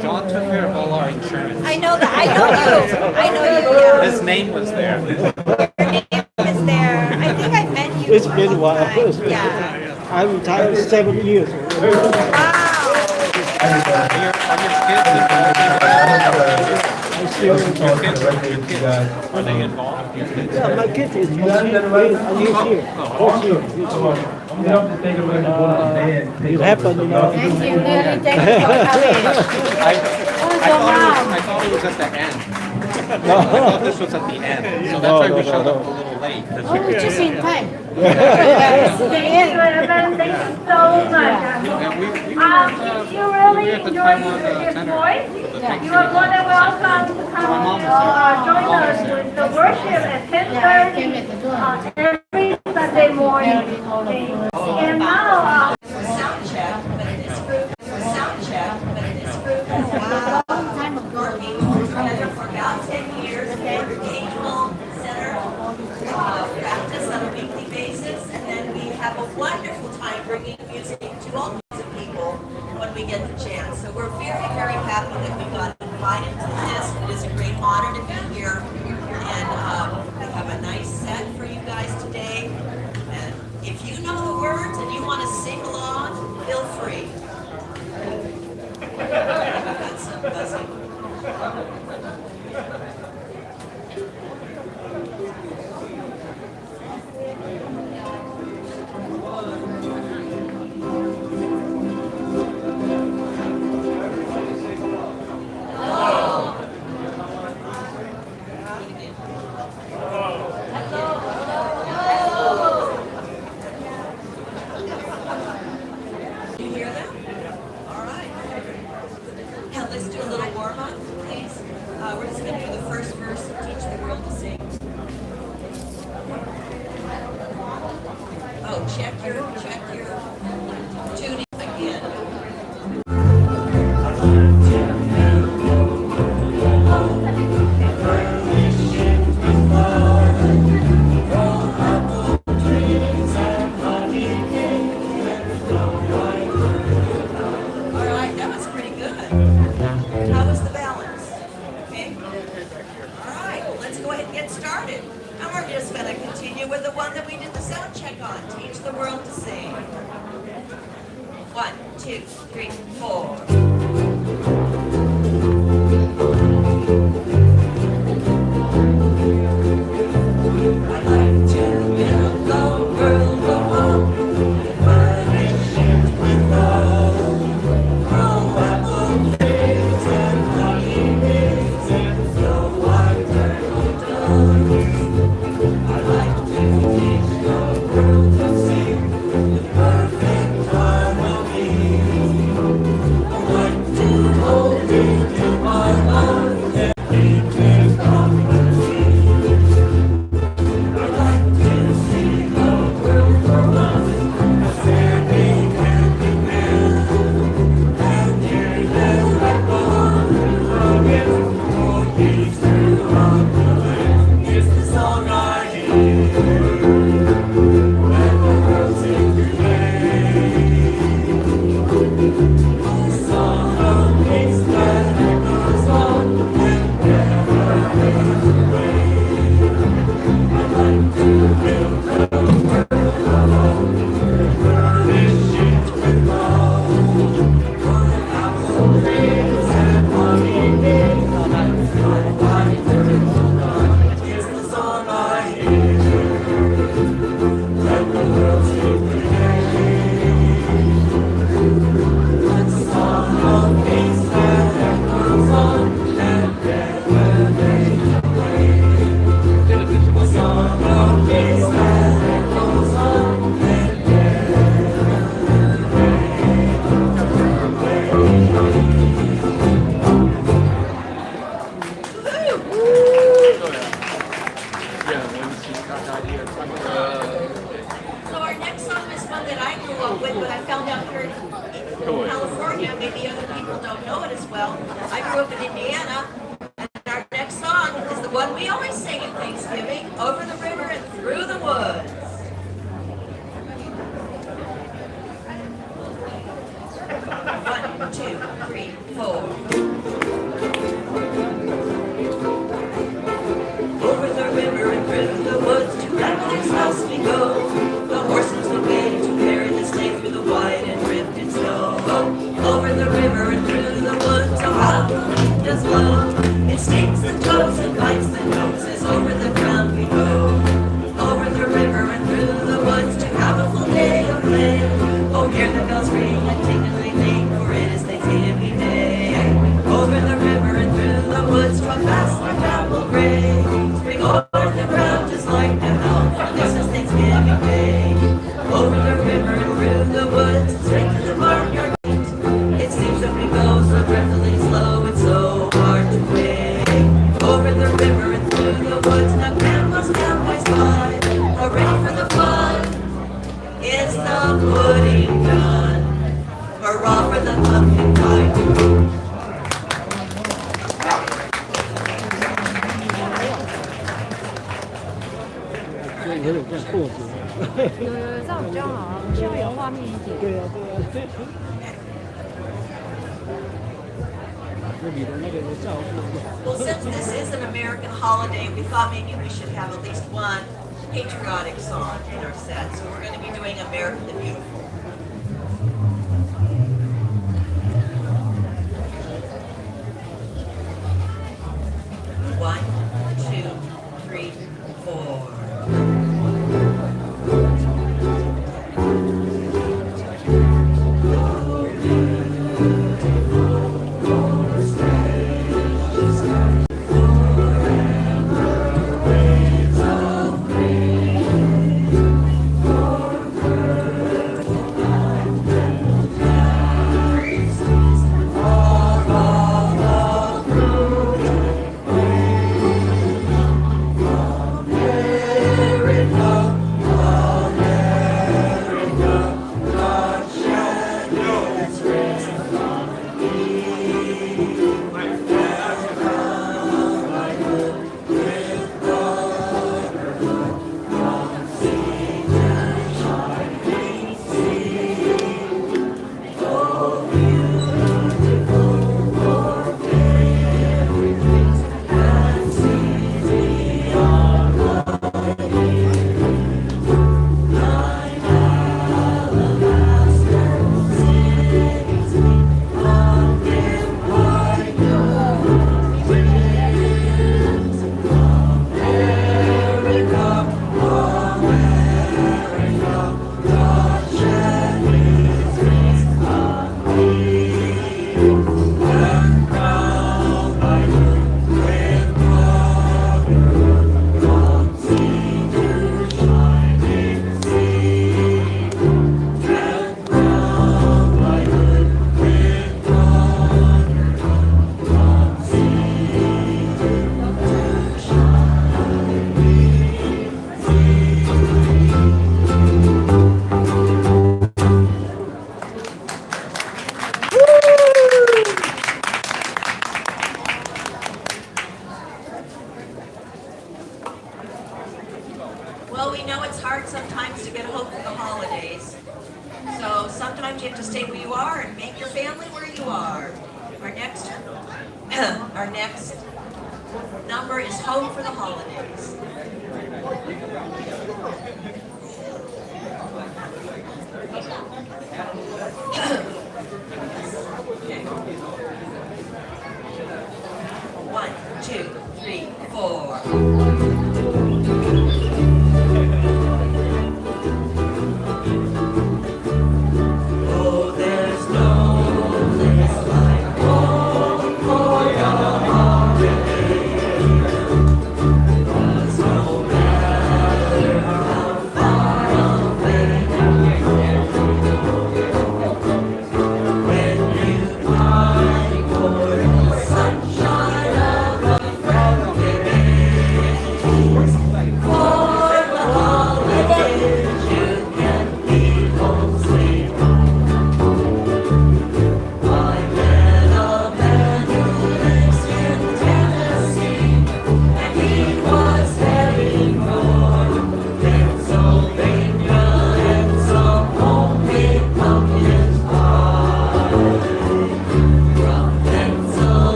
[SPEAKER 5] John took care of all our
[SPEAKER 2] insurance.
[SPEAKER 1] I know that. I know you. I know you. Yeah.
[SPEAKER 2] His name was there.
[SPEAKER 1] Is there? I think I met you.
[SPEAKER 7] It's been a while.
[SPEAKER 1] Yeah.
[SPEAKER 7] I retired 7 years.
[SPEAKER 2] Your kids, are they involved?
[SPEAKER 7] Yeah, my kid is here. Both here. It happened, you know.
[SPEAKER 1] Thank you, Lily. Thank you for coming.
[SPEAKER 2] I thought it was at the end. I thought this was at the end. So that's why we showed up a little late.
[SPEAKER 1] Oh, just in time.
[SPEAKER 9] Thank you, Evan. Thank you so much. If you really enjoyed this voice, you are more than welcome to come join us with the worship at 10:30 every Sunday morning. Okay. And now,
[SPEAKER 4] Sound check, but this group, working together for about 10 years, educational center, practice on a weekly basis, and then we have a wonderful time bringing music to all kinds of people when we get the chance. So we're very, very happy that we got invited to this. It is a great honor to be here, and we have a nice set for you guys today. And if you know the words and you want to sing along, feel free. That's some buzzing. You hear them? All right. Now let's do a little warm-up, please. We're just going to do the first verse and teach the world to sing. Oh, check your tuning again. All right, that was pretty good. How was the balance? Okay. All right, let's go ahead and get started. And we're just going to continue with the one that we did the sound check on. Teach the world to sing. 1, 2, 3, 4. I'd like to build the world go on. Furnishings with love. Grow apple trees and honeybees and snow white turtle doves. I'd like to teach the world to sing the perfect harmony. I'd like to hold you to my arms and keep in company. I'd like to see the world go on as any happy man and hear them like one again. Oh, peace throughout the land is the song I hear when the world sings today. A song of peace that echoes on and never fades away. I'd like to build the world alone, furnish it with love. Apple trees and honeybees and snow white turtle doves is the song I hear. Let the world sing today. A song of peace that echoes on and never fades away. A song of peace that echoes on and never So our next song is one that I grew up with, but I found out here in California. Maybe other people don't know it as well. I grew up in Indiana, and our next song is the one we always sing at Thanksgiving, Over the River and Through the Woods. 1, 2, 3, 4.
[SPEAKER 3] wind does blow. It stinks the toes and bites the noses. Over the ground we go, over the river and through the woods to have a full day of play. Oh, hear the bells ring and ting-a-ling-ling, for it is Thanksgiving Day. Over the river and through the woods, trot fast our chapel gray. Spring over the ground just like the elf, for this is Thanksgiving Day. Over the river and through the woods, straight to the barnyard gate. It seems that we go so dreadfully slow, it's so hard to wait. Over the river and through the woods, now grandma's cowboys by. Hooray for the fun, it's the pudding done. Hurrah for the pumpkin pie.
[SPEAKER 7] 有点像过节。
[SPEAKER 1] 有，这样比较好，这样有画面一点。
[SPEAKER 7] 对啊，对啊。那里的那个照顾。
[SPEAKER 3] Well, since this is an American holiday, we thought maybe we should have at least one patriotic song in our set. So we're going to be doing America the Beautiful. One, two, three, four. Well, we know it's hard sometimes to get hope for the holidays. So sometimes you have to stay where you are and make your family where you are. Our next number is Hope for the Holidays. Okay. 1, 2, 3, 4.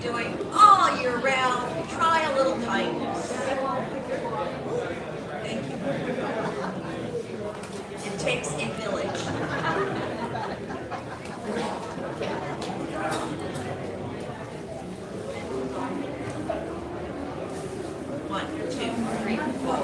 [SPEAKER 3] doing all year round. Try a little kindness. Thank you. It takes a village. One, two, three, four.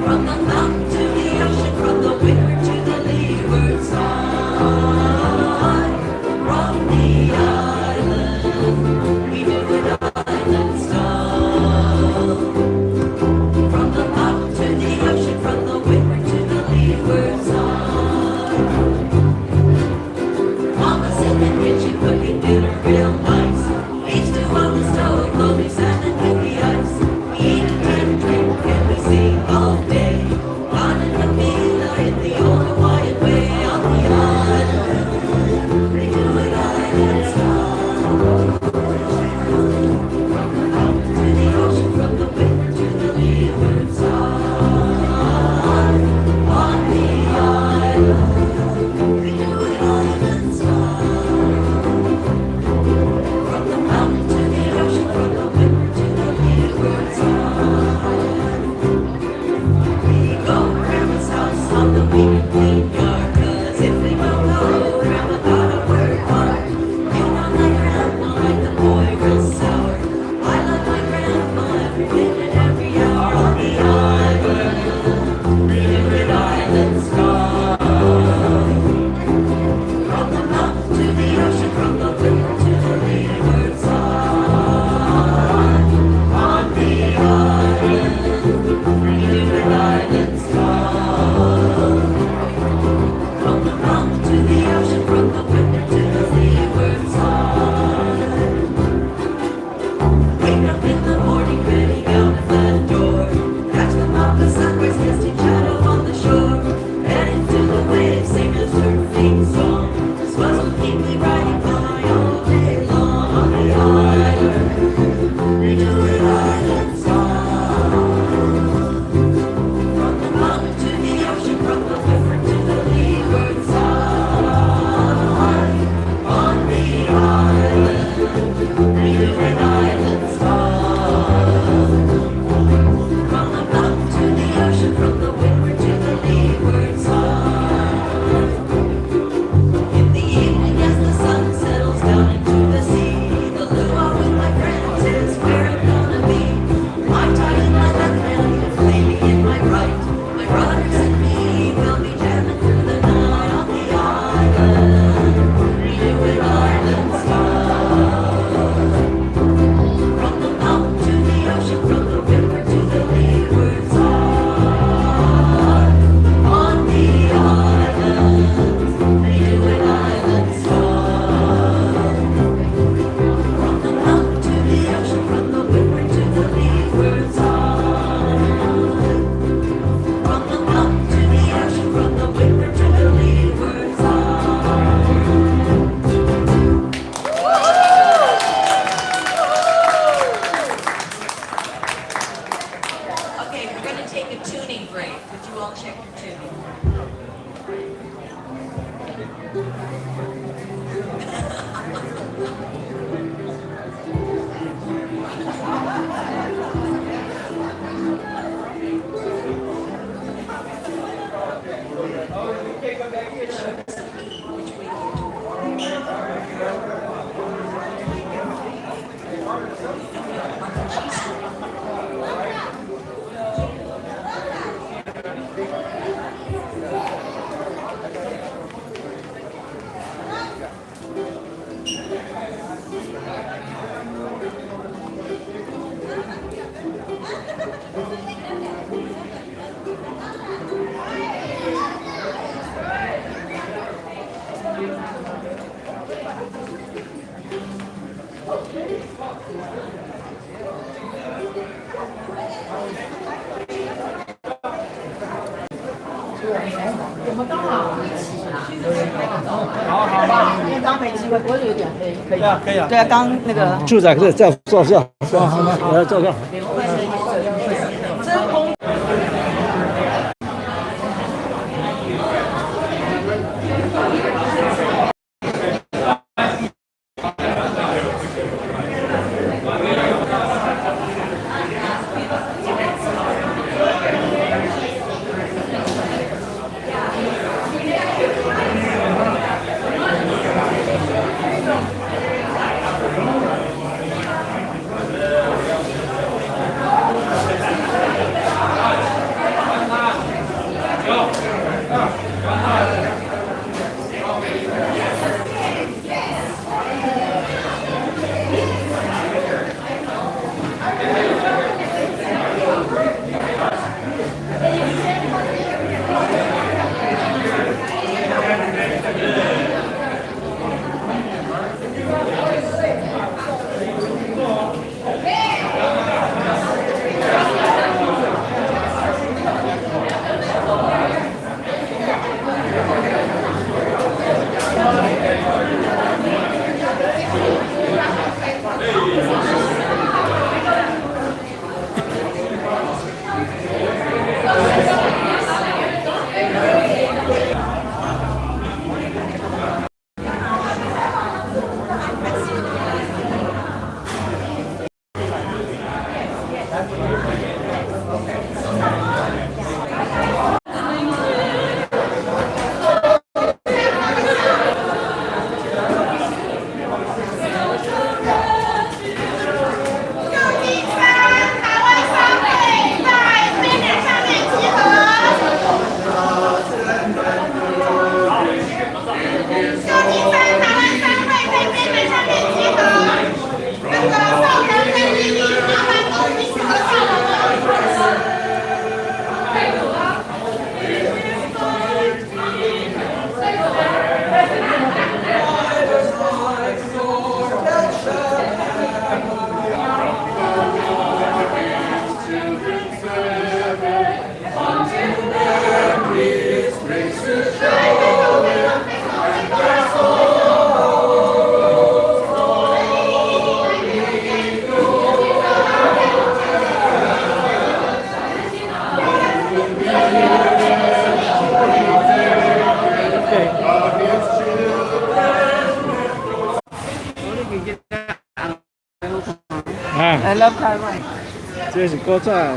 [SPEAKER 3] From the mountain to the ocean, from the winter to the leeward side. the ocean, from the winter to the leeward side. Wake up in the morning, ready out at the door. Catch the moccasin sunrise, casting shadow on the shore. And into the waves, sing a surfing song. The swells will keep me riding by all day long on the island. They do it island style. From the mountain to the ocean, from the river to the leeward side. On the island, they do it island style. From the mountain to the ocean, from the river to the leeward side. In the evening, as the sun settles down into the sea, the luau with my friends is where I'm gonna be. My tie in my left hand, lady in my right. My brothers and me will be jamming through the night on the island. We do it island style. From the mountain to the ocean, from the river to the leeward side. On the island, they do it island style. From the mountain to the ocean, from the river to the leeward side. From the mountain to the ocean, from the river to the leeward side. Okay, we're going to take a tuning break. Would you all check your tuning?
[SPEAKER 7] 对啊，刚那个住宅可以再坐下，我要坐下。I
[SPEAKER 1] love Taiwan.
[SPEAKER 7] 这是高赞。